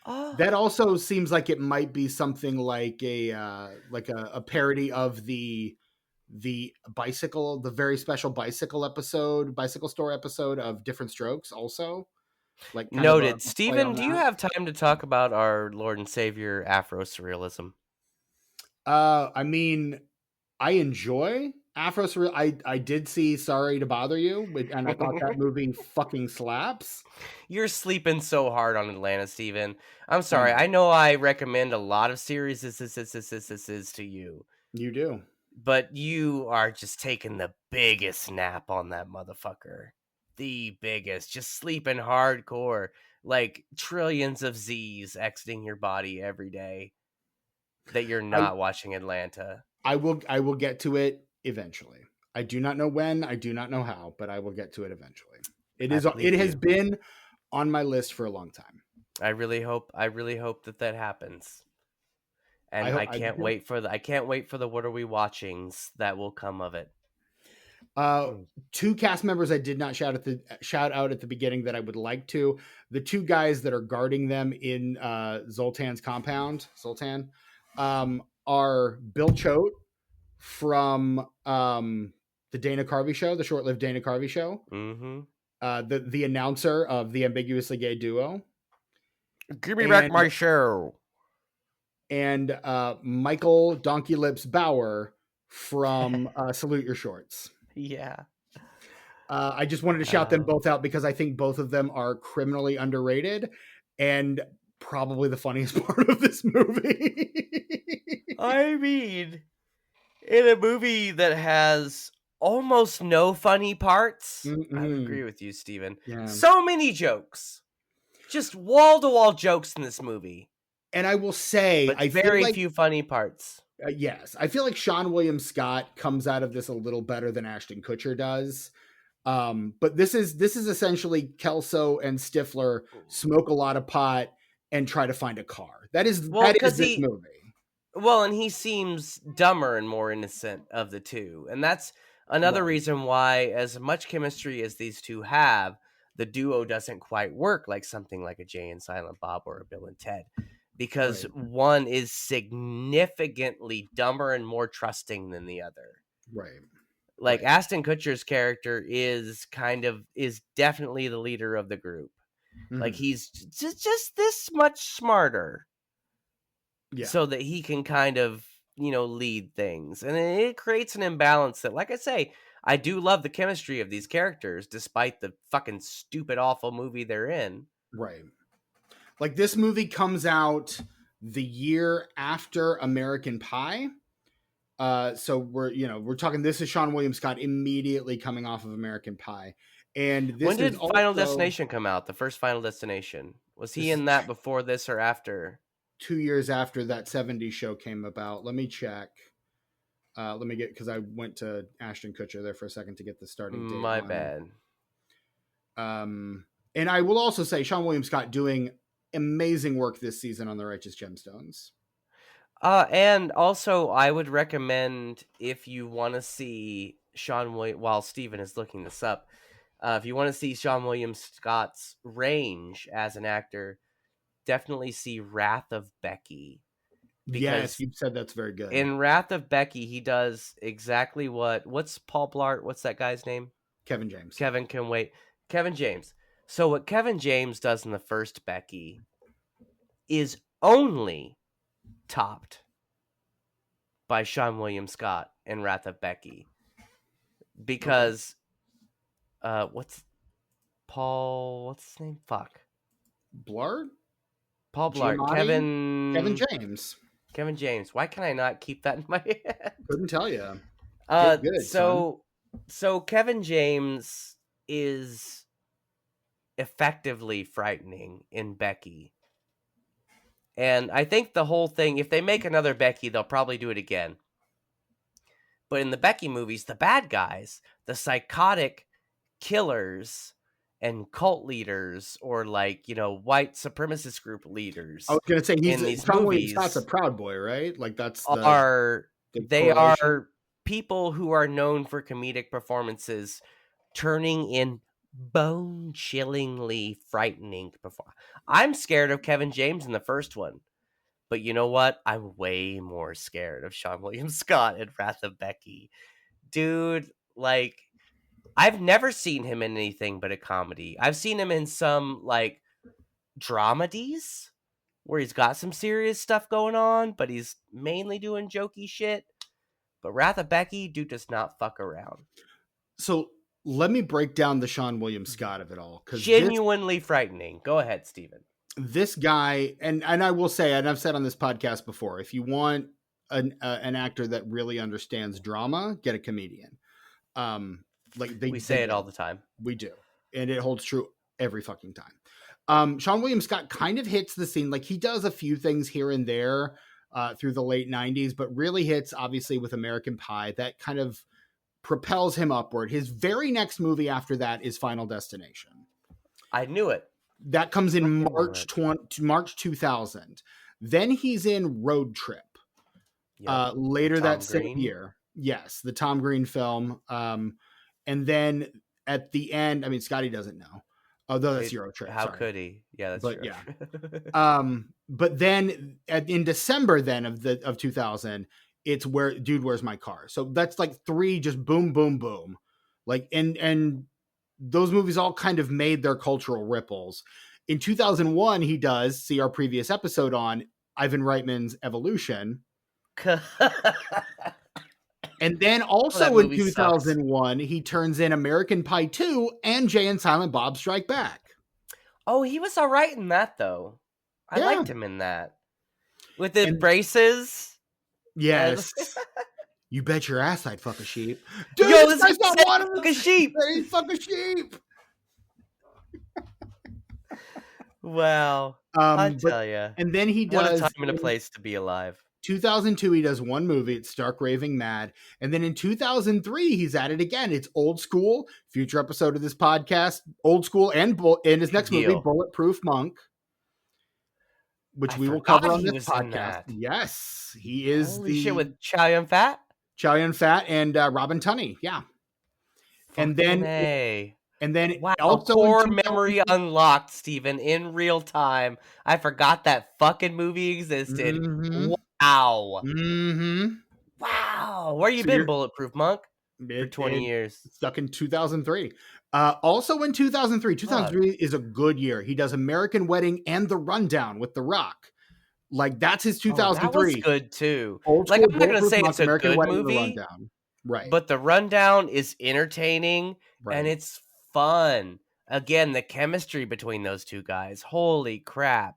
Oh. That also seems like it might be something like a parody of the bicycle, the very special bicycle store episode of Different Strokes. Also, like noted. Steven, do you have time to talk about our Lord and Savior Afro surrealism? I mean, I enjoy Afro surreal. I did see Sorry to Bother You, and I thought that movie fucking slaps. You're sleeping so hard on Atlanta, Steven. I'm sorry. I know I recommend a lot of series to you. You do. But you are just taking the biggest nap on that motherfucker. The biggest. Just sleeping hardcore. Like trillions of Z's exiting your body every day that you're not watching Atlanta. I will get to it eventually. I do not know when, I do not know how, but I will get to it eventually. It has been on my list for a long time. I really hope that happens. And I can't wait for the what are we watchings that will come of it. Two cast members I did not shout out at the beginning that I would like to. The two guys that are guarding them in Zoltan's compound, are Bill Choate from the Dana Carvey show, the short-lived Dana Carvey show. Mm-hmm. The announcer of the Ambiguously Gay Duo. Give me back my show. And Michael Donkey Lips Bauer from Salute Your Shorts. Yeah. I just wanted to shout them both out because I think both of them are criminally underrated and probably the funniest part of this movie. I mean, in a movie that has almost no funny parts. I would agree with you, Steven. Yeah. So many jokes. Just wall-to-wall jokes in this movie. And I will say, But I feel very like, few funny parts. yes, I feel like Sean William Scott comes out of this a little better than Ashton Kutcher does. But this is essentially Kelso and Stifler smoke a lot of pot and try to find a car. That is this movie. Well, and he seems dumber and more innocent of the two. And that's another reason why, as much chemistry as these two have, the duo doesn't quite work like something like a Jay and Silent Bob or a Bill and Ted. Because one is significantly dumber and more trusting than the other. Right. Like Ashton Kutcher's character is definitely the leader of the group. Mm-hmm. Like he's just this much smarter. Yeah. So that he can kind of, lead things. And it creates an imbalance that, like I say, I do love the chemistry of these characters despite the fucking stupid, awful movie they're in. Right. Like this movie comes out the year after American Pie. So we're talking, this is Sean William Scott immediately coming off of American Pie. And this when did Final Destination come out? The first Final Destination. Was he in that before this or after? 2 years after that 70s show came about. Let me check. Because I went to Ashton Kutcher there for a second to get the starting date. My bad. And I will also say Sean William Scott doing amazing work this season on The Righteous Gemstones. And also I would recommend, if you want to see while Steven is looking this up, if you want to see Sean William Scott's range as an actor, definitely see Wrath of Becky. Yes, you've said that's very good. In Wrath of Becky, he does exactly what's Paul Blart? What's that guy's name? Kevin James. Kevin James. So what Kevin James does in the first Becky is only topped by Sean William Scott in Wrath of Becky. Because what's his name? Fuck. Blart? Paul Blart. Kevin James. Kevin James. Why can I not keep that in my head? Couldn't tell you. So Kevin James is effectively frightening in Becky. And I think the whole thing, if they make another Becky, they'll probably do it again. But in the Becky movies, the bad guys, the psychotic killers and cult leaders, or white supremacist group leaders. I was going to say, he's probably Scott's a Proud Boy, right? Like that's are people who are known for comedic performances, turning in bone-chillingly frightening performance. I'm scared of Kevin James in the first one, but you know what? I'm way more scared of Sean William Scott in Wrath of Becky. Dude, I've never seen him in anything but a comedy. I've seen him in some dramedies where he's got some serious stuff going on, but he's mainly doing jokey shit. But Wrath of Becky, dude does not fuck around. So let me break down the Sean William Scott of it all. Genuinely frightening. Go ahead, Steven. This guy, and I will say, and I've said on this podcast before, if you want an actor that really understands drama, get a comedian. We say it all the time. We do. And it holds true every fucking time. Sean William Scott kind of hits the scene. He does a few things here and there through the late 90s, but really hits, obviously, with American Pie. That kind of propels him upward. His very next movie after that is Final Destination. I knew it. That comes in March 2000. Then he's in Road Trip later that same year. Yes, the Tom Green film. And then at the end, I mean, Scotty doesn't know. Although that's Euro Trip. How could he? Yeah, that's true. Yeah. But then in December then of 2000, it's Dude, Where's My Car? So that's 3 just boom, boom, boom. And those movies all kind of made their cultural ripples. In 2001, he does, see our previous episode on Ivan Reitman's Evolution. And then also in 2001, he turns in American Pie 2 and Jay and Silent Bob Strike Back. Oh, he was all right in that, though. I liked him in that. With the braces. Yes. You bet your ass I'd fuck a sheep. Dude, Yo, this this guy's guy not said one of fuck them. a sheep. He fuck a sheep. Wow. I But tell ya. and then he What a does time and a place to be alive. 2002, he does one movie. It's Stark Raving Mad. And then in 2003, he's at it again. It's Old School, future episode of this podcast. Old School and in his next movie, Deal. Bulletproof Monk, which I we will forgot cover on he this was in podcast. that. Yes, he is Holy the shit, with Chow Yun-fat? Chow Yun-fat and Robin Tunney. Yeah. And Fucking then A. and then Wow, also core in 2000, memory unlocked, Steven, in real time. I forgot that fucking movie existed. Mhm. Wow. Mhm. Wow. Where you So been, you're Bulletproof Monk? For it, 20 it years. stuck in 2003. Also in 2003, 2003 is a good year. He does American Wedding and The Rundown with The Rock. Like that's his Oh, that was 2003. good too. Old Like, school I'm not going to Bulletproof say Monk, it's a American good Wedding, and The movie, Rundown. Right. but The Rundown is entertaining and Right. it's fun. Again, the chemistry between those two guys. Holy crap.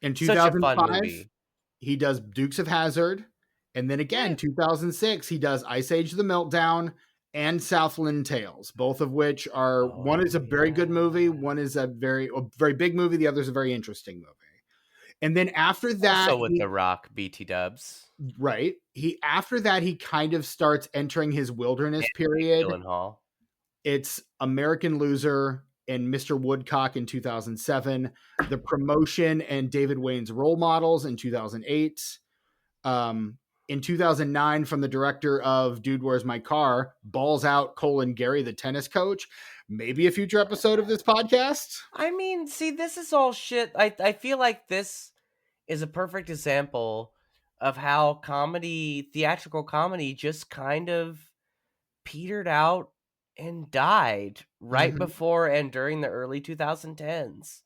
In Such a fun 2005, movie. he does Dukes of Hazzard. And then again, Yeah. 2006, he does Ice Age The Meltdown and Southland Tales, both of which are one is a very good movie, one is a very big movie, the other is a very interesting movie. And then after that, Also with The Rock, BT Dubs. right, after that he kind of starts entering his wilderness period. Gyllenhaal. It's American Loser and Mr. Woodcock in 2007, The Promotion and David Wayne's Role Models in 2008. In 2009, from the director of Dude, Where's My Car? Balls Out, Gary, the tennis coach. Maybe a future episode of this podcast. I mean, see, this is all shit. I feel like this is a perfect example of how theatrical comedy just kind of petered out and died right before and during the early 2010s.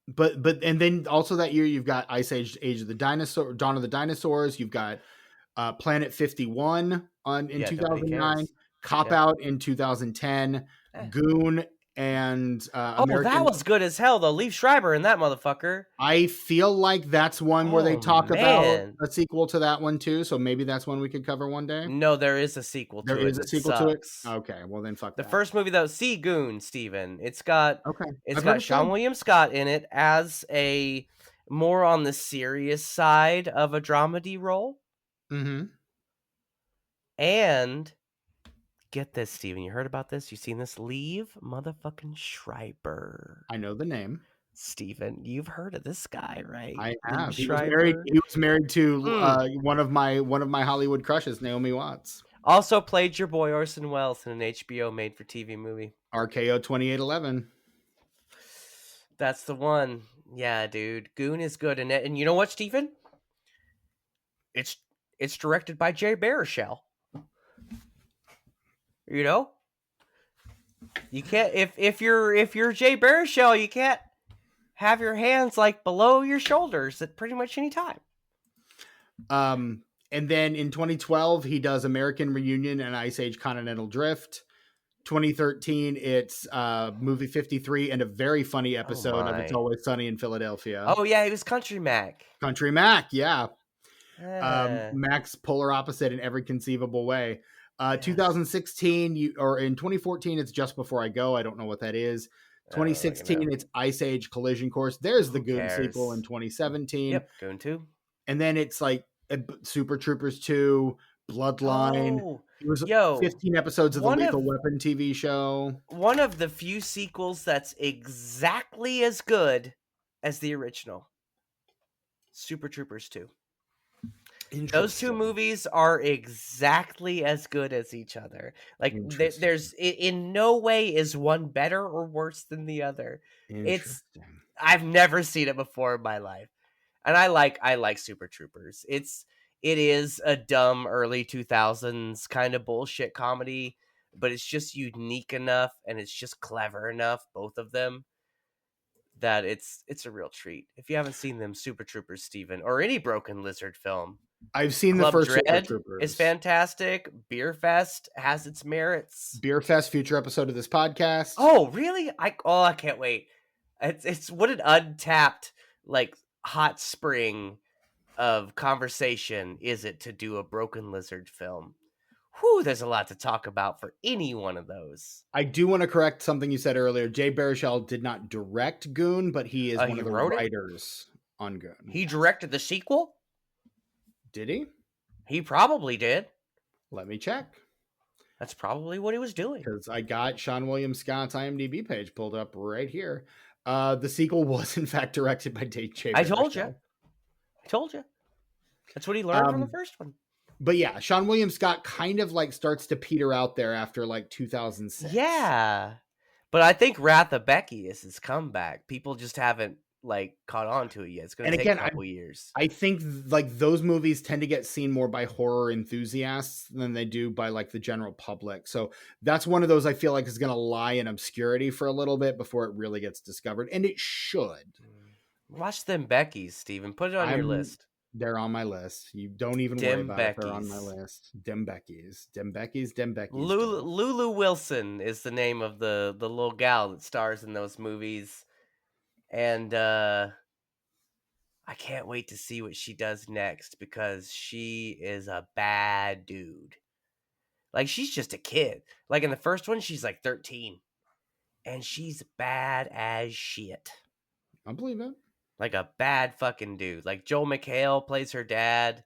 But and then also that year you've got Ice Age of the Dinosaur, Dawn of the Dinosaurs. You've got Planet 51 in 2009, Cop Out in 2010, Goon and American. That was good as hell though. Liev Schreiber and that motherfucker. I feel like that's one where they talk about a sequel to that one too. So maybe that's one we could cover one day. No, there is a sequel to it. There is a sequel to it. Okay, well then fuck the that. first movie though, see Goon, Steven. It's got got Sean William Scott in it as a more on the serious side of a dramedy role. Mm-hmm. And get this, Steven. You heard about this? You seen this? Liev motherfucking Schreiber. I know the name. Steven, you've heard of this guy, right? I have. He was married to one of my Hollywood crushes, Naomi Watts. Also played your boy Orson Welles in an HBO made-for-TV movie. RKO 2811. That's the one. Yeah, dude. Goon is good in it. And you know what, Steven? It's directed by Jay Baruchel. You know? You can't if you're Jay Baruchel, you can't have your hands like below your shoulders at pretty much any time. And then in 2012 he does American Reunion and Ice Age Continental Drift. 2013 it's movie 53 and a very funny episode of It's Always Sunny in Philadelphia. Oh yeah, he was Country Mac. Country Mac, yeah. Mac's polar opposite in every conceivable way. 2016 or in 2014 it's Just Before I Go. I don't know what that is. 2016 it's Ice Age Collision Course. There's the Goon sequel in 2017. Yep, Goon 2. And then it's like Super Troopers 2, Bloodline. It was 15 episodes of the Lethal Weapon TV show. One of the few sequels that's exactly as good as the original. Super Troopers 2. Those two movies are exactly as good as each other. Like there's in no way is one better or worse than the other. I've never seen it before in my life. And I like Super Troopers. It is a dumb early 2000s kind of bullshit comedy, but it's just unique enough and it's just clever enough, both of them, that it's a real treat. If you haven't seen them, Super Troopers, Steven, or any Broken Lizard film, I've seen Club the first Dread Super Troopers. It's fantastic. Beer Fest has its merits. Beer Fest, future episode of this podcast. Oh, really? I can't wait. It's what an untapped like hot spring of conversation is it to do a Broken Lizard film? Whew, there's a lot to talk about for any one of those. I do want to correct something you said earlier. Jay Baruchel did not direct Goon, but he is one He of the wrote it? writers on Goon. He directed the sequel? Did he? He probably did. Let me check. That's probably what he was doing. Because I got Sean William Scott's IMDb page pulled up right here. The sequel was in fact directed by Jay Baruchel. I told you. That's what he learned from the first one. But yeah, Sean William Scott kind of like starts to peter out there after like 2006. Yeah. But I think Wrath of Becky is his comeback. People just haven't like caught on to it yet. It's going to take a couple years. I think like those movies tend to get seen more by horror enthusiasts than they do by like the general public. So that's one of those I feel like is going to lie in obscurity for a little bit before it really gets discovered. And it should. Watch them Beckies, Steven. Put it on your list. They're on my list. You don't even worry about it. They're on my list. Dim Beckies. Lulu Wilson is the name of the little gal that stars in those movies. And I can't wait to see what she does next because she is a bad dude. Like, she's just a kid. Like, in the first one, she's like 13. And she's bad as shit. I believe it. Like a bad fucking dude. Like, Joel McHale plays her dad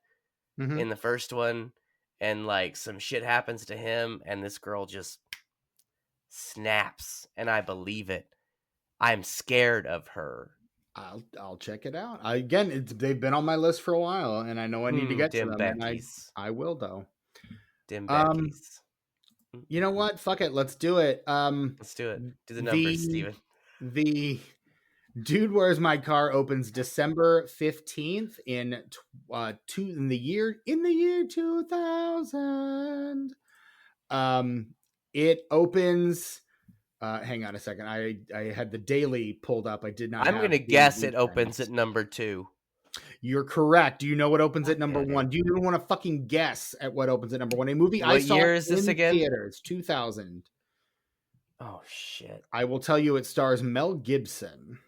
in the first one. And, like, some shit happens to him. And this girl just snaps. And I believe it. I'm scared of her. I'll check it out. They've been on my list for a while, and I know I need to get to them. And I will though. Dim Beckies. You know what? Fuck it. Let's do it. Let's do it. Do the numbers, Steven. The Dude Where's My Car opens December 15th in the year 2000. It opens. Hang on a second. I had the daily pulled up. I did not. I'm going to guess it opens at number 2. You're correct. Do you know what opens at number 1? Do you even want to fucking guess at what opens at number 1? A movie I saw year is this in again? Theaters, 2000. Oh shit! I will tell you, it stars Mel Gibson.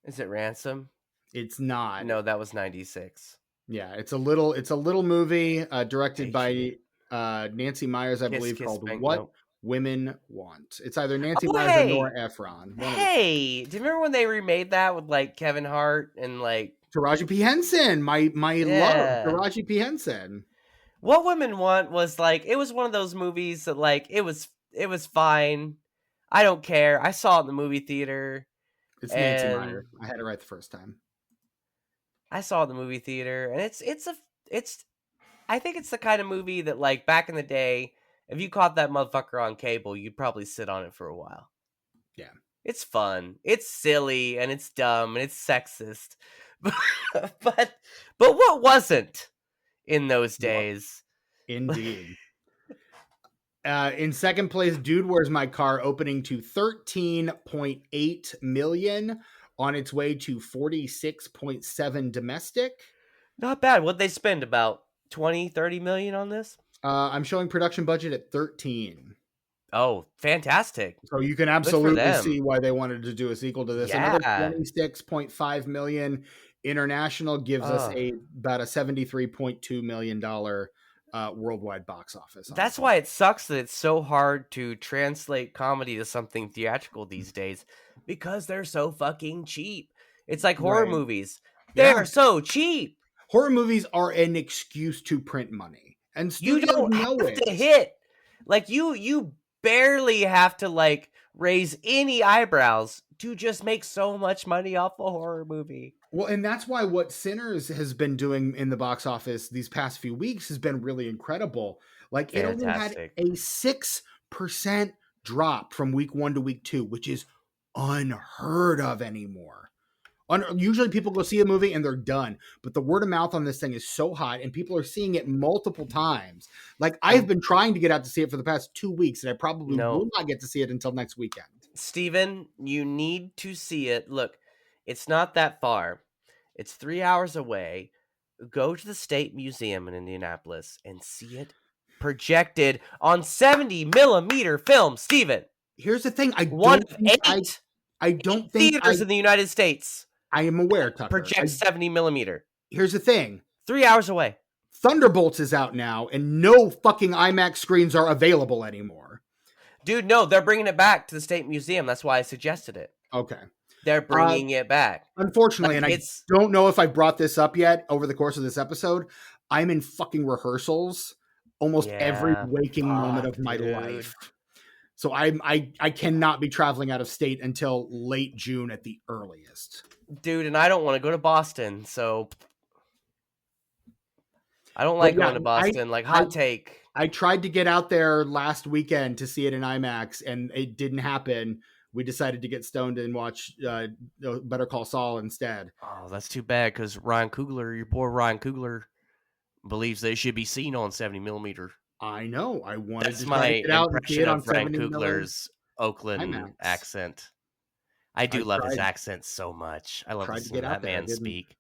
Is it Ransom? It's not. No, that was 96. Yeah, it's a little movie directed by Nancy Myers, I believe, called What Women Want. It's either Nancy Myers or Nora Ephron. Hey, do you remember when they remade that with like Kevin Hart and like Taraji P. Henson? My love, Taraji P. Henson. What Women Want was like, it was one of those movies that like it was fine. I don't care. I saw it in the movie theater. It's Nancy Myers. I had it right the first time. I saw it in the movie theater, and it's I think it's the kind of movie that like back in the day, if you caught that motherfucker on cable, you'd probably sit on it for a while. Yeah. It's fun. It's silly and it's dumb and it's sexist. but what wasn't in those days? Indeed. In second place, Dude Where's My Car opening to 13.8 million on its way to 46.7 domestic. Not bad. What'd they spend? About 20-30 million on this? I'm showing production budget at 13. Oh, fantastic. So you can absolutely see why they wanted to do a sequel to this. Yeah. Another 26.5 million. International gives us about a $73.2 million worldwide box office. That's why it sucks that it's so hard to translate comedy to something theatrical these days, because they're so fucking cheap. It's like horror movies. They're so cheap. Horror movies are an excuse to print money. And you don't have to hit. Like you barely have to like raise any eyebrows to just make so much money off a horror movie. Well, and that's why what Sinners has been doing in the box office these past few weeks has been really incredible. Like it only had a 6% drop from week 1 to week 2, which is unheard of anymore. Usually people go see a movie and they're done, but the word of mouth on this thing is so hot and people are seeing it multiple times. Like I've been trying to get out to see it for the past 2 weeks and I probably will not get to see it until next weekend. Steven, you need to see it. Look, it's not that far. It's 3 hours away. Go to the State Museum in Indianapolis and see it projected on 70 millimeter film, Steven. Here's the thing. I don't think theaters in the United States. I am aware, Tucker. Project 70 millimeter. Here's the thing. 3 hours away. Thunderbolts is out now, and no fucking IMAX screens are available anymore. Dude, no, they're bringing it back to the State Museum. That's why I suggested it. Okay. They're bringing it back. Unfortunately, Like, and I don't know if I brought this up yet over the course of this episode, I'm in fucking rehearsals almost every waking moment of my life. So I cannot be traveling out of state until late June at the earliest. Dude, and I don't want to go to Boston, so I don't like going to Boston. Hot take. I tried to get out there last weekend to see it in IMAX, and it didn't happen. We decided to get stoned and watch Better Call Saul instead. Oh, that's too bad, because Ryan Coogler, your boy Ryan Coogler, believes they should be seen on 70 millimeter. I know. I wanted That's to my get out and see impression it on of Ryan 70 Coogler's Oakland IMAX. accent. I love his accent so much. I love listening to that man speak.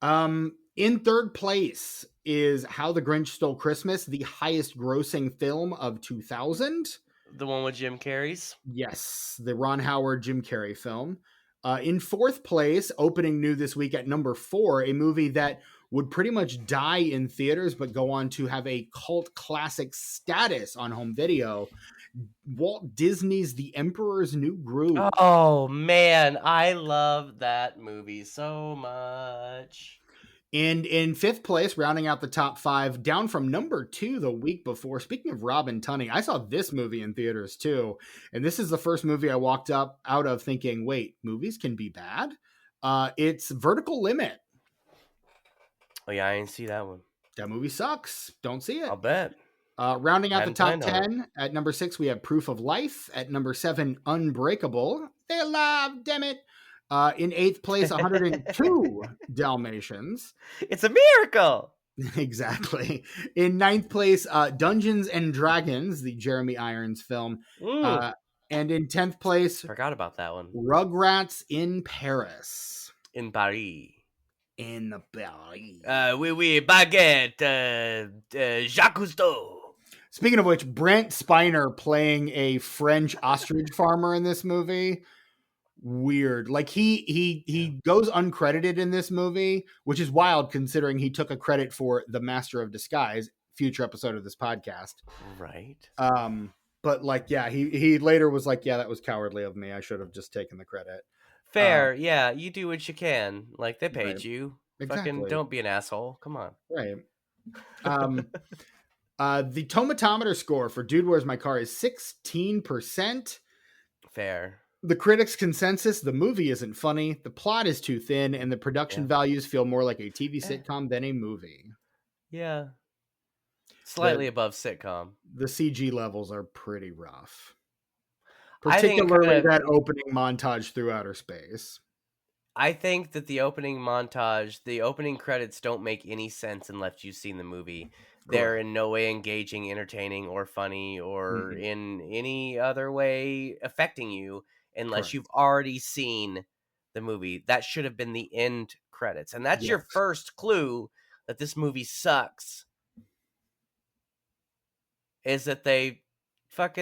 In third place is How the Grinch Stole Christmas, the highest grossing film of 2000. The one with Jim Carrey's? Yes, the Ron Howard, Jim Carrey film. In fourth place, opening new this week at number 4, a movie that would pretty much die in theaters but go on to have a cult classic status on home video. Walt Disney's The Emperor's New Groove. Oh, man. I love that movie so much. And in fifth place, rounding out the top 5, down from number 2 the week before. Speaking of Robin Tunney, I saw this movie in theaters too. And this is the first movie I walked out of thinking, wait, movies can be bad? It's Vertical Limit. Oh, yeah, I didn't see that one. That movie sucks. Don't see it. I'll bet. Rounding out the top 10, at number 6, we have Proof of Life. At number 7, Unbreakable. They're alive, damn it. In 8th place, 102 Dalmatians. It's a miracle. Exactly. In 9th place, Dungeons and Dragons, the Jeremy Irons film. And in 10th place, forgot about that one. Rugrats in Paris. In Paris. In Paris. Oui, baguette, Jacques Cousteau. Speaking of which, Brent Spiner playing a French ostrich farmer in this movie. Weird. Like he goes uncredited in this movie, which is wild considering he took a credit for The Master of Disguise, future episode of this podcast. Right. But like, yeah, he later was like, yeah, that was cowardly of me. I should have just taken the credit. Fair. Yeah. You do what you can. Like they paid right. you. Exactly. Fucking don't be an asshole. Come on. Right. The tomatometer score for Dude, Where's My Car is 16%. Fair. The critics' consensus, the movie isn't funny, the plot is too thin, and the production values feel more like a TV sitcom than a movie. Yeah. Slightly above sitcom. The CG levels are pretty rough. Particularly that opening montage through outer space. I think that the opening credits don't make any sense unless you've seen the movie. They're in no way engaging, entertaining, or funny, or in any other way affecting you unless you've already seen the movie. That should have been the end credits. And that's your first clue that this movie sucks. Is that they fucked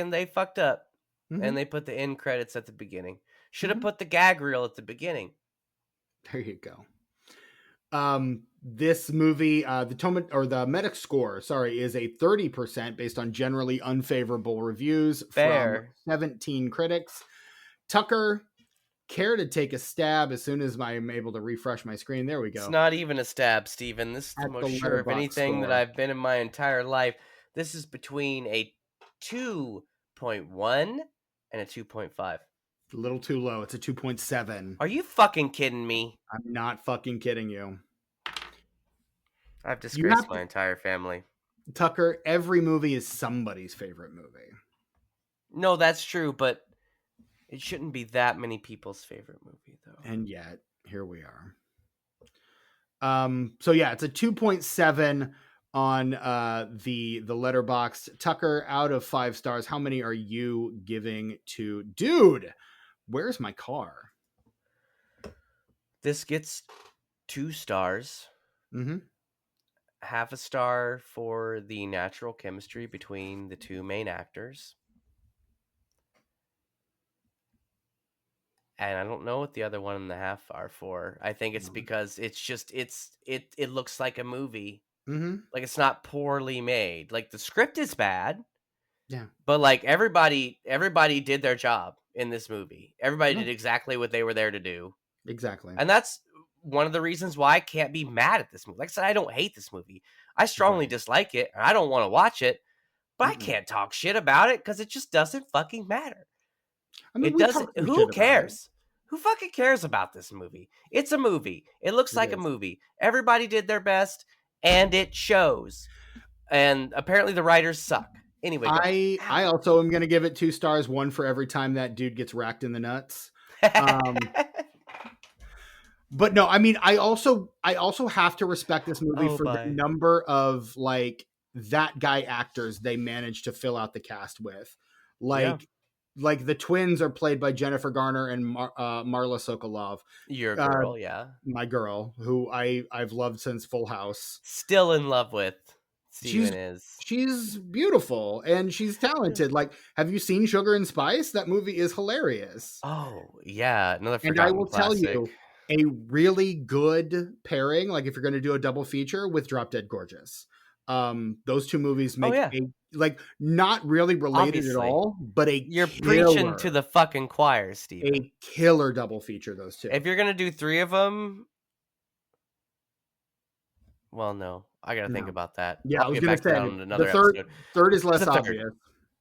up and they put the end credits at the beginning. Should have put the gag reel at the beginning. There you go. This movie, the Medic score, is a 30% based on generally unfavorable reviews from 17 critics. Tucker, care to take a stab as soon as I'm able to refresh my screen? There we go. It's not even a stab, Steven. This is the most sure of anything that I've been in my entire life. This is between a 2.1 and a 2.5. A little too low. It's a 2.7. Are you fucking kidding me? I'm not fucking kidding you. I've disgraced my entire family. Tucker, every movie is somebody's favorite movie. No, that's true, but it shouldn't be that many people's favorite movie, though. And yet, here we are. So yeah, it's a 2.7 on the Letterboxd. Tucker, out of 5 stars, how many are you giving to Dude, Where's My Car? This gets 2 stars. Half a star for the natural chemistry between the two main actors. And I don't know what the other 1.5 are for. I think it's because it's just it looks like a movie. Mm-hmm. Like, it's not poorly made. Like, the script is bad, Yeah. but like everybody did their job in this movie. Everybody Yeah. did exactly what they were there to do. Exactly. And that's one of the reasons why I can't be mad at this movie. Like I said, I don't hate this movie. I strongly Right. dislike it, and I don't want to watch it, but I Mm-mm. can't talk shit about it because it just doesn't fucking matter. I mean, It we doesn't. talked some Who shit about it. cares? Who fucking cares about this movie? It's a movie. It looks It like a is. movie. Everybody did their best, and it shows. And apparently the writers suck. Anyway, go. I also am gonna give it 2 stars, one for every time that dude gets racked in the nuts. But no, I mean, I also have to respect this movie Oh, for the bye. number of like that guy actors they managed to fill out the cast with. Like the twins are played by Jennifer Garner and Marla Sokolov. You're a girl, yeah. My girl, who I've loved since Full House. Still in love with Steven is. She's beautiful and she's talented. Like, have you seen Sugar and Spice? That movie is hilarious. Oh, yeah. Another And I forgotten will tell classic. you, a really good pairing, like if you're going to do a double feature with Drop Dead Gorgeous. Those two movies make yeah. a like not really related Obviously. at all, but You're preaching to the fucking choir, Steven. a killer double feature. Those two. If you're gonna do 3 of them, well, no, I gotta think about that. Yeah, I'll I was get going back to to say that on another the episode. third is less There's a third. obvious.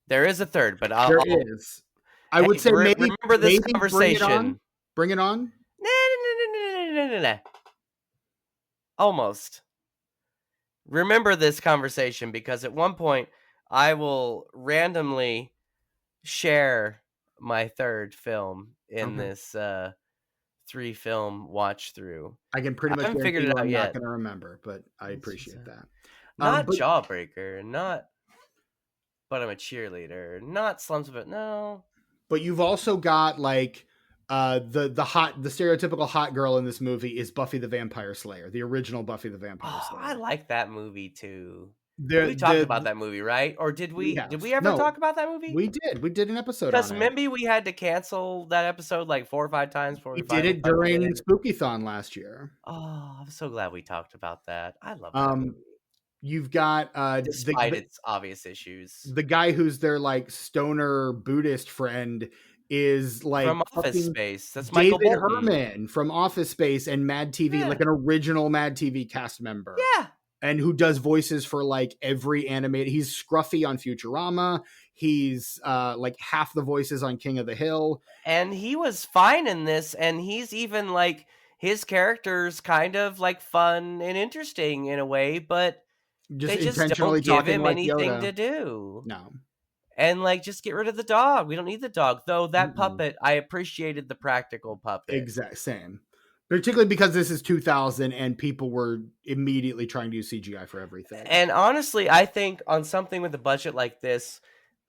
There is a third, but There is. I would say maybe remember this maybe conversation. Bring it on. Nah. Almost. Remember this conversation because at one point I will randomly share my third film in this 3-film watch through. I can pretty much haven't guarantee figured it you out I'm yet. not going to remember, but I appreciate that. Not but Jawbreaker, not But I'm a Cheerleader, not Slums of It. No. But you've also got like the stereotypical hot girl in this movie is Buffy the Vampire Slayer, the original Buffy the Vampire Slayer. I like that movie too. We talked about that movie, right? Or did we? Did we ever talk about that movie? We did. We did an episode on it. Because maybe we had to cancel that episode like 4 or 5 times. We did it during Spooky-thon last year. Oh, I'm so glad we talked about that. I love that movie. You've got despite its obvious issues, the guy who's their like stoner Buddhist friend is like from Office Space. That's David Michael Herman from Office Space and Mad TV, like an original Mad TV cast member. Yeah. And who does voices for like every animated. He's Scruffy on Futurama. He's like half the voices on King of the Hill. And he was fine in this. And he's even like, his character's kind of like fun and interesting in a way, but they just don't give him like anything Yoda to do. No. And like, just get rid of the dog. We don't need the dog. Though that puppet, I appreciated the practical puppet. Exact same. Particularly because this is 2000 and people were immediately trying to use CGI for everything. And honestly, I think on something with a budget like this,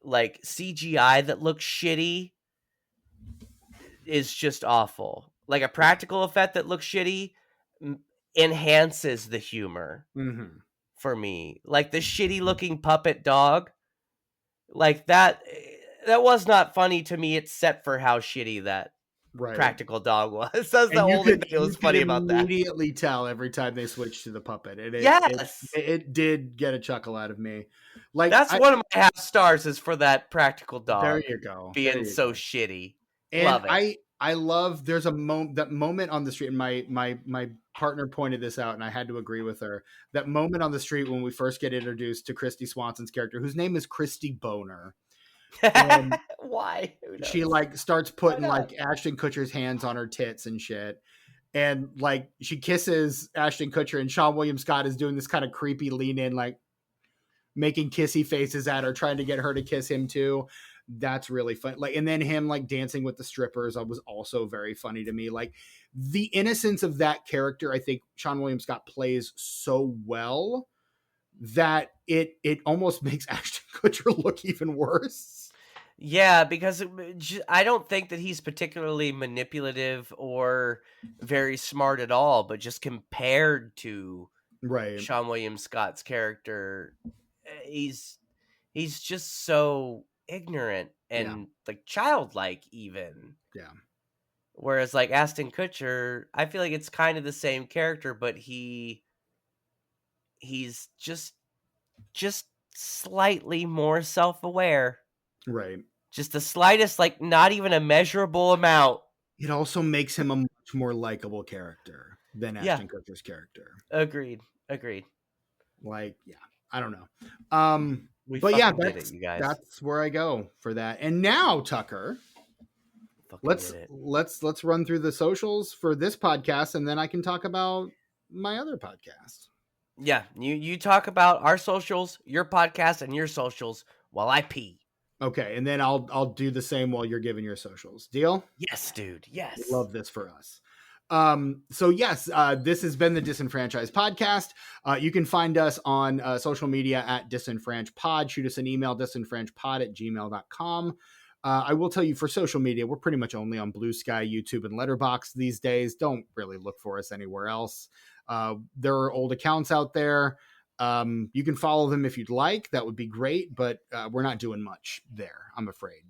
like CGI that looks shitty is just awful. Like a practical effect that looks shitty enhances the humor for me. Like the shitty looking puppet dog, like that was not funny to me except for how shitty that practical dog was. That's the only thing that was funny about that. You immediately tell every time they switched to the puppet. And it did get a chuckle out of me. Like that's one of my half stars is for that practical dog. There you go. Being so shitty. And love it. I love there's a that moment on the street, and my partner pointed this out, and I had to agree with her. That moment on the street when we first get introduced to Christy Swanson's character, whose name is Christy Boner. And why? She like starts putting like Ashton Kutcher's hands on her tits and shit. And like she kisses Ashton Kutcher, and Sean William Scott is doing this kind of creepy lean in, like making kissy faces at her, trying to get her to kiss him too. That's really fun. Like, and then him like dancing with the strippers was also very funny to me. Like the innocence of that character, I think Sean William Scott plays so well that it almost makes Ashton Kutcher look even worse. Yeah, because I don't think that he's particularly manipulative or very smart at all, but just compared to Sean William Scott's character, he's just so ignorant and like childlike even. Yeah. Whereas like Ashton Kutcher, I feel like it's kind of the same character, but he's just slightly more self-aware. Right. Just the slightest, like not even a measurable amount. It also makes him a much more likable character than Yeah. Ashton Kutcher's character. Agreed. Like, yeah, I don't know. We But yeah, fucking did it, you guys. that's where I go for that. And now, Tucker, Fucking did it. let's run through the socials for this podcast, and then I can talk about my other podcast. Yeah, you talk about our socials, your podcast, and your socials while I pee. Okay, and then I'll do the same while you're giving your socials. Deal? Yes, dude. Yes. Love this for us. So yes, this has been the DisenFIVechised podcast. You can find us on social media at DisenFranchPod. Shoot us an email, disenfranchpod@gmail.com. I will tell you, for social media, we're pretty much only on Bluesky, YouTube, and Letterboxd these days. Don't really look for us anywhere else. There are old accounts out there. You can follow them if you'd like. That would be great, but we're not doing much there, I'm afraid.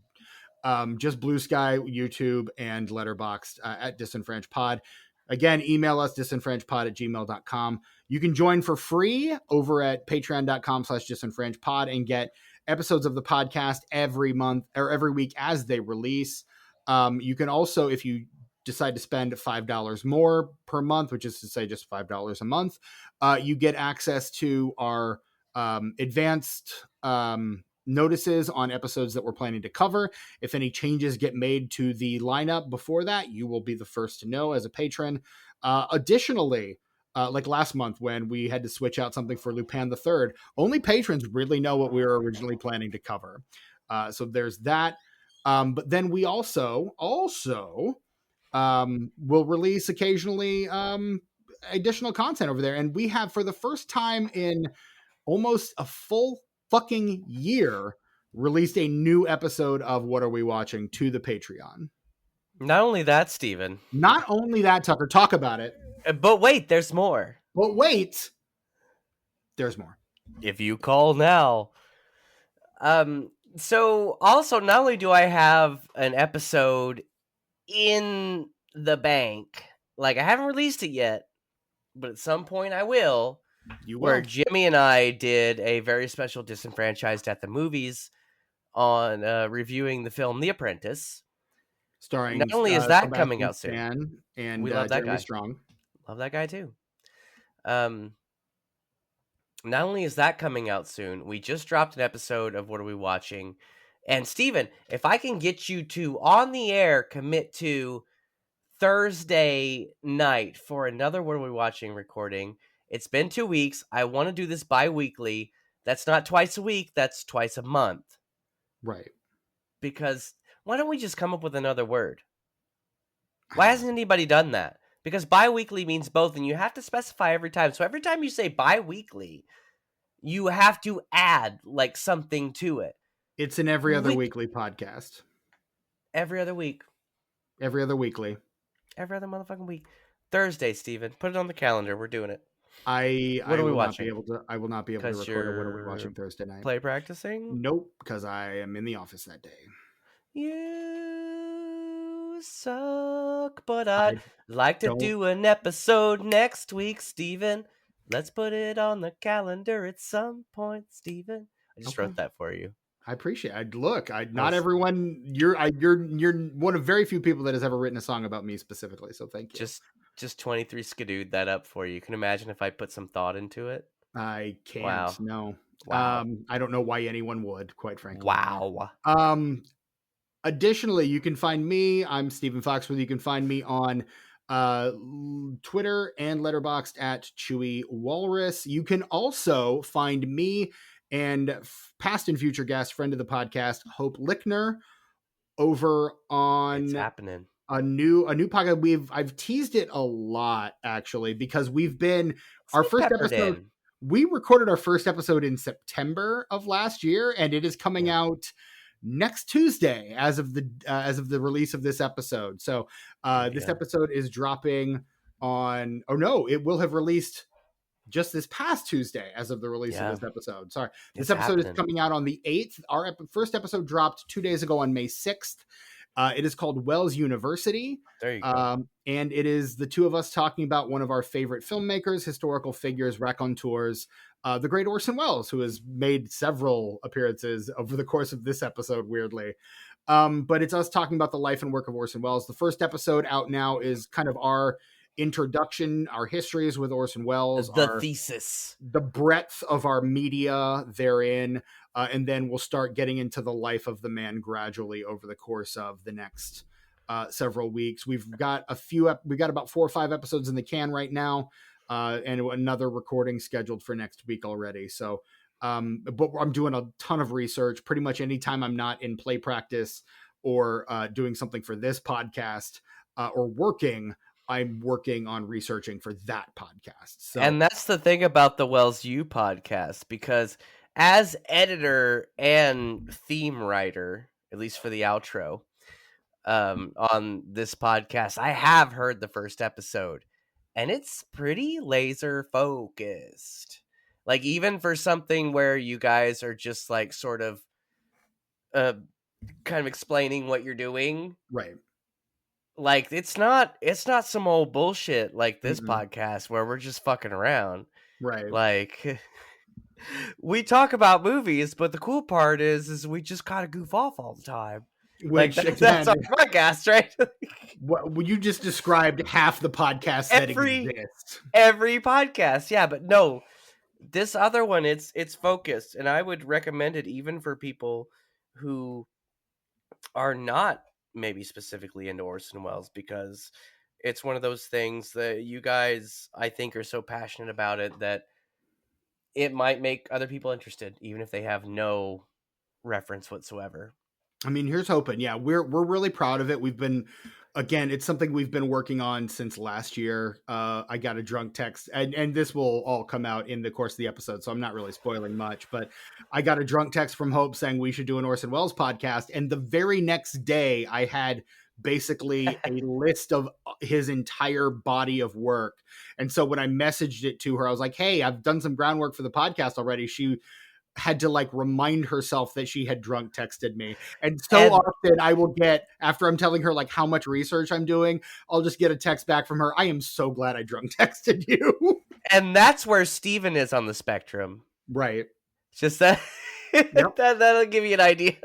Just Bluesky, YouTube, and Letterboxd at DisenFranchPod. Again, email us, disenfranchpod@gmail.com. You can join for free over at patreon.com/disenfranchpod and get episodes of the podcast every month or every week as they release. You can also, if you decide to spend $5 more per month, which is to say just $5 a month, you get access to our advanced notices on episodes that we're planning to cover. If any changes get made to the lineup before that, you will be the first to know as a patron. Additionally, like last month when we had to switch out something for Lupin III, only patrons really know what we were originally planning to cover. So there's that. But then we also will release occasionally additional content over there. And we have, for the first time in almost a full fucking year, released a new episode of What Are We Watching to the Patreon. Not only that, Steven. Not only that, Tucker, talk about it. But wait, there's more. But wait, there's more. If you call now. So also, not only do I have an episode in the bank, like I haven't released it yet, but at some point I will. You will. Where Jimmy and I did a very special DisenFranchised at the movies on reviewing the film The Apprentice. Starring not only is that Sebastian coming out soon, Stan and we love that Jeremy guy. Strong. Love that guy too. Not only is that coming out soon, we just dropped an episode of What Are We Watching? And Steven, if I can get you to on the air commit to Thursday night for another What Are We Watching recording. It's been 2 weeks. I want to do this bi-weekly. That's not twice a week. That's twice a month. Right. Because why don't we just come up with another word? Why hasn't anybody done that? Because bi-weekly means both, and you have to specify every time. So every time you say bi-weekly, you have to add like something to it. It's an every other weekly podcast. Every other week. Every other weekly. Every other motherfucking week. Thursday, Steven. Put it on the calendar. We're doing it. I will not be able to record a What Are We Watching Thursday night. Play practicing? Nope, because I am in the office that day. You suck, but I'd like to do an episode next week, Steven. Let's put it on the calendar at some point, Steven. I just wrote that for you. I appreciate it. Not everyone. You're one of very few people that has ever written a song about me specifically. So thank you. Just 23 skidooed that up for you. You can imagine if I put some thought into it. I can't. Wow. No. Wow. I don't know why anyone would, quite frankly. Wow. Additionally, you can find me. I'm Stephen Foxworth. You can find me on Twitter and Letterboxd at Chewy Walrus. You can also find me and past and future guest, friend of the podcast, Hope Lickner, over on It's happening. a new podcast. I've teased it a lot, actually, because we've been our first episode. We recorded our first episode in September of last year, and it is coming out next Tuesday as of the release of this episode. So this episode is dropping on, it will have released just this past Tuesday as of the release of this episode. Sorry. This episode is coming out on the 8th. Our first episode dropped 2 days ago on May 6th. It is called Wells University. There you go. And it is the two of us talking about one of our favorite filmmakers, historical figures, raconteurs, the great Orson Welles, who has made several appearances over the course of this episode, weirdly. But it's us talking about the life and work of Orson Welles. The first episode out now is kind of our introduction, our histories with Orson Welles, The thesis. the breadth of our media therein, and then we'll start getting into the life of the man gradually over the course of the next several weeks. We've got about 4 or 5 episodes in the can right now, and another recording scheduled for next week already. So, but I'm doing a ton of research. Pretty much anytime I'm not in play practice or doing something for this podcast or working, I'm working on researching for that podcast. So, and that's the thing about the Wells U podcast, because as editor and theme writer, at least for the outro, on this podcast, I have heard the first episode, and it's pretty laser focused. Like, even for something where you guys are just like sort of kind of explaining what you're doing, right. like it's not some old bullshit like this Mhm. podcast where we're just fucking around. Right. Like, we talk about movies, but the cool part is we just kind of goof off all the time. Which, Like, that's our again, podcast, right? what you just described half the podcast that exists. Every podcast, yeah, but no, this other one, it's focused, and I would recommend it even for people who are not maybe specifically into Orson Welles, because it's one of those things that you guys, I think, are so passionate about it that it might make other people interested, even if they have no reference whatsoever. I mean, here's hoping. Yeah, we're really proud of it. We've been, again, it's something we've been working on since last year. I got a drunk text, and this will all come out in the course of the episode, so I'm not really spoiling much. But I got a drunk text from Hope saying we should do an Orson Welles podcast, and the very next day, I had basically a list of his entire body of work. And so when I messaged it to her, I was like, "Hey, I've done some groundwork for the podcast already." She had to like remind herself that she had drunk texted me. And often I will get, after I'm telling her like how much research I'm doing, I'll just get a text back from her. I am so glad I drunk texted you. And that's where Steven is on the spectrum. Right. Just that, Yep. that'll give you an idea.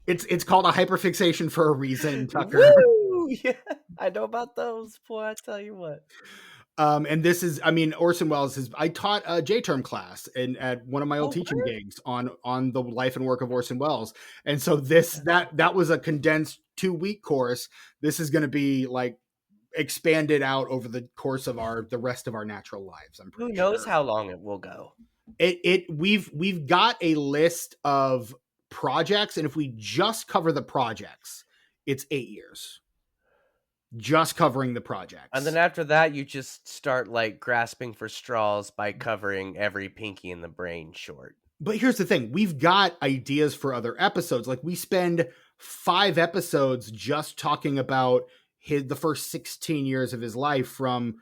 It's called a hyperfixation for a reason, Tucker. Woo! Yeah, I know about those. Boy, I tell you what. And this is, I mean, Orson Welles I taught a J-term class at one of my old teaching gigs on the life and work of Orson Welles. And so that was a condensed 2-week course. This is going to be like expanded out over the course of the rest of our natural lives. I'm pretty Who knows sure. how long it will go. We've got a list of projects, and if we just cover the projects, it's 8 years. Just covering the projects. And then after that, you just start like grasping for straws by covering every Pinky in the Brain short. But here's the thing. We've got ideas for other episodes. Like we spend 5 episodes just talking about the first 16 years of his life from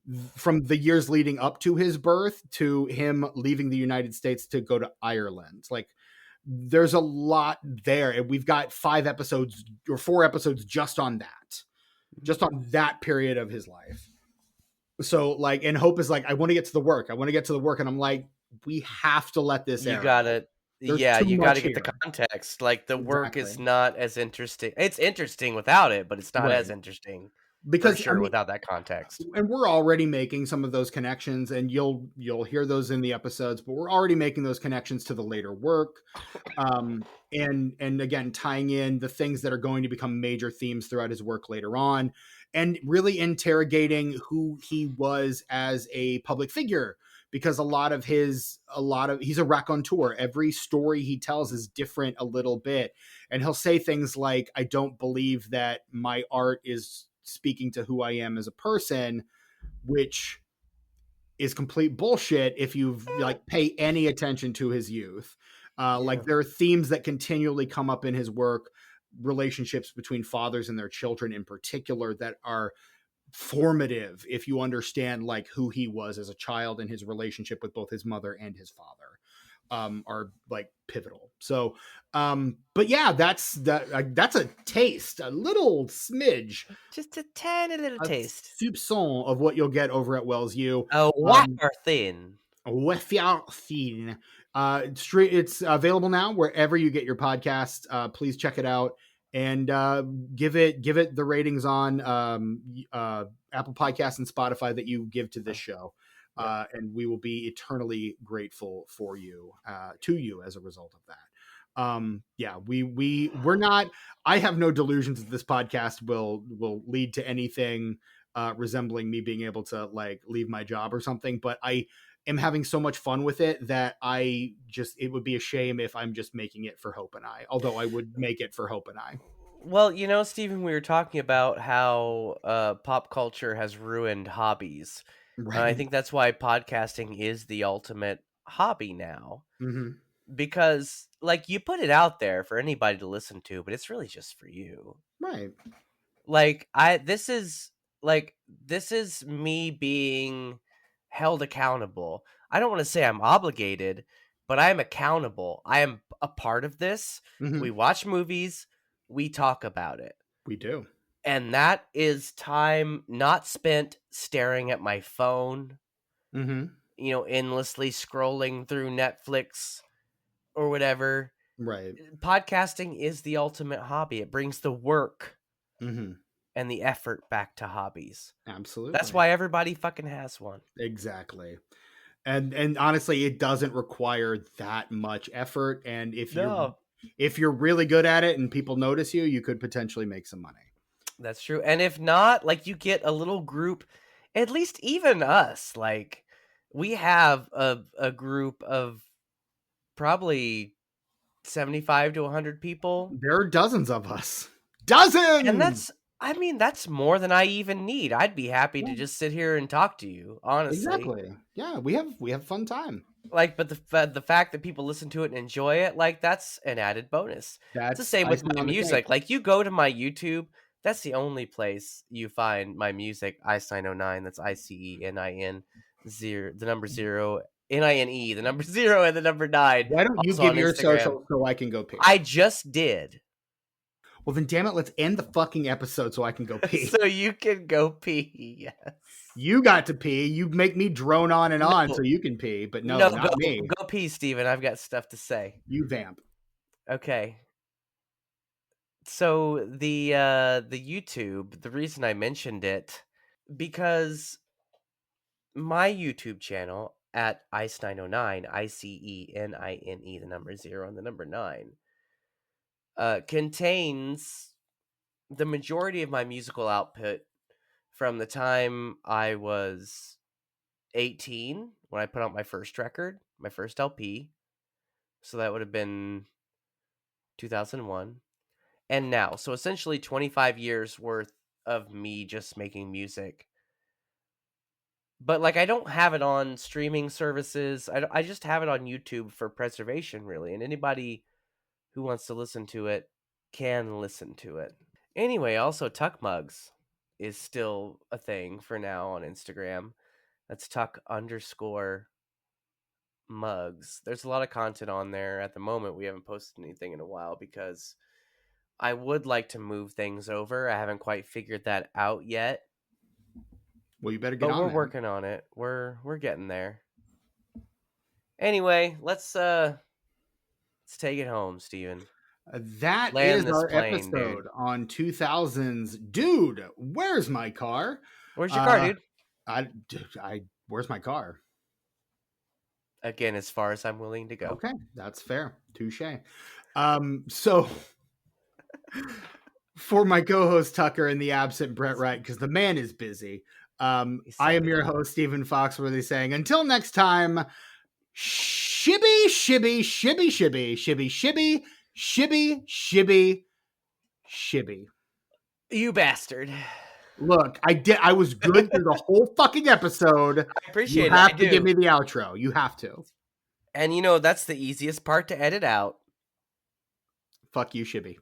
the years leading up to his birth to him leaving the United States to go to Ireland. Like there's a lot there. And we've got 5 episodes or 4 episodes just on that period of his life. So like, and Hope is like, I want to get to the work. And I'm like, we have to let this You got it. Yeah, you got to get the context. Like the work is not as interesting. It's interesting without it, but it's not as interesting because without that context. And we're already making some of those connections, and you'll hear those in the episodes. But we're already making those connections to the later work, and again tying in the things that are going to become major themes throughout his work later on, and really interrogating who he was as a public figure. Because he's a raconteur. Every story he tells is different a little bit. And he'll say things like, I don't believe that my art is speaking to who I am as a person, which is complete bullshit if you like pay any attention to his youth. Like there are themes that continually come up in his work, relationships between fathers and their children in particular, that are formative if you understand like who he was as a child and his relationship with both his mother and his father. are like pivotal. So, but yeah, that's a taste, a little smidge, Just a tiny little a taste. soupçon of what you'll get over at Wells U. A wafer thin. Weffiarthin. It's available now wherever you get your podcast. Please check it out and give it the ratings on Apple Podcasts and Spotify that you give to this show. Yep. And we will be eternally grateful for you, to you as a result of that. Yeah, we're not. I have no delusions that this podcast will lead to anything resembling me being able to like leave my job or something. But I am having so much fun with it that it would be a shame if I'm just making it for Hope and I. Although I would make it for Hope and I. Well, Stephen, we were talking about how pop culture has ruined hobbies. I Right. think that's why podcasting is the ultimate hobby now. Mm-hmm. Because, like, you put it out there for anybody to listen to, but it's really just for you. Right. Like, this is me being held accountable. I don't want to say I'm obligated, but I am accountable. I am a part of this. Mm-hmm. We watch movies, we talk about it. We do. And that is time not spent staring at my phone, Mm-hmm. Endlessly scrolling through Netflix or whatever. Right. Podcasting is the ultimate hobby. It brings the work Mm-hmm. and the effort back to hobbies. Absolutely. That's why everybody fucking has one. Exactly. And honestly, it doesn't require that much effort. And if you're really good at it and people notice you, you could potentially make some money. That's true. And if not, like, you get a little group, at least even us, like, we have a group of probably 75 to 100 people. There are dozens of us. Dozens! And that's more than I even need. I'd be happy to just sit here and talk to you, honestly. Exactly. Yeah, we have fun time. Like, but the fact that people listen to it and enjoy it, like, that's an added bonus. It's the same with my music. Like, you go to my YouTube, that's the only place you find my music, Einstein09. That's ICENIN 0, the number 0, NINE, the number 0, and the number 9. Why don't you give your social so I can go pee? I just did. Well, then, damn it, let's end the fucking episode so I can go pee. So you can go pee, yes. You got to pee. You make me drone on and on so you can pee, but no, not me. Go pee, Steven. I've got stuff to say. You vamp. Okay. So the YouTube, the reason I mentioned it, because my YouTube channel at ICE909, ICENINE, the number 0 and the number 9, contains the majority of my musical output from the time I was 18 when I put out my first record, my first LP. So that would have been 2001. And now, so essentially 25 years worth of me just making music. But, like, I don't have it on streaming services. I just have it on YouTube for preservation, really. And anybody who wants to listen to it can listen to it. Anyway, also Tuck Mugs is still a thing for now on Instagram. That's Tuck_mugs. There's a lot of content on there. At the moment, we haven't posted anything in a while because I would like to move things over. I haven't quite figured that out yet. Well, you better get on. But we're working on it. We're getting there. Anyway, let's take it home, Steven. That is our episode on 2000's Dude, Where's My Car? Where's your car, dude? Where's my car? Again, as far as I'm willing to go. Okay, that's fair. Touche. So for my co-host Tucker and the absent Brett Wright, because the man is busy, I am your host, Stephen Foxworthy, saying until next time, shibby, shibby, shibby, shibby, shibby, shibby, shibby, shibby, shibby. You bastard. Look, I was good through the whole fucking episode. I appreciate it. You have to give me the outro. You have to. And that's the easiest part to edit out. Fuck you, Shibby.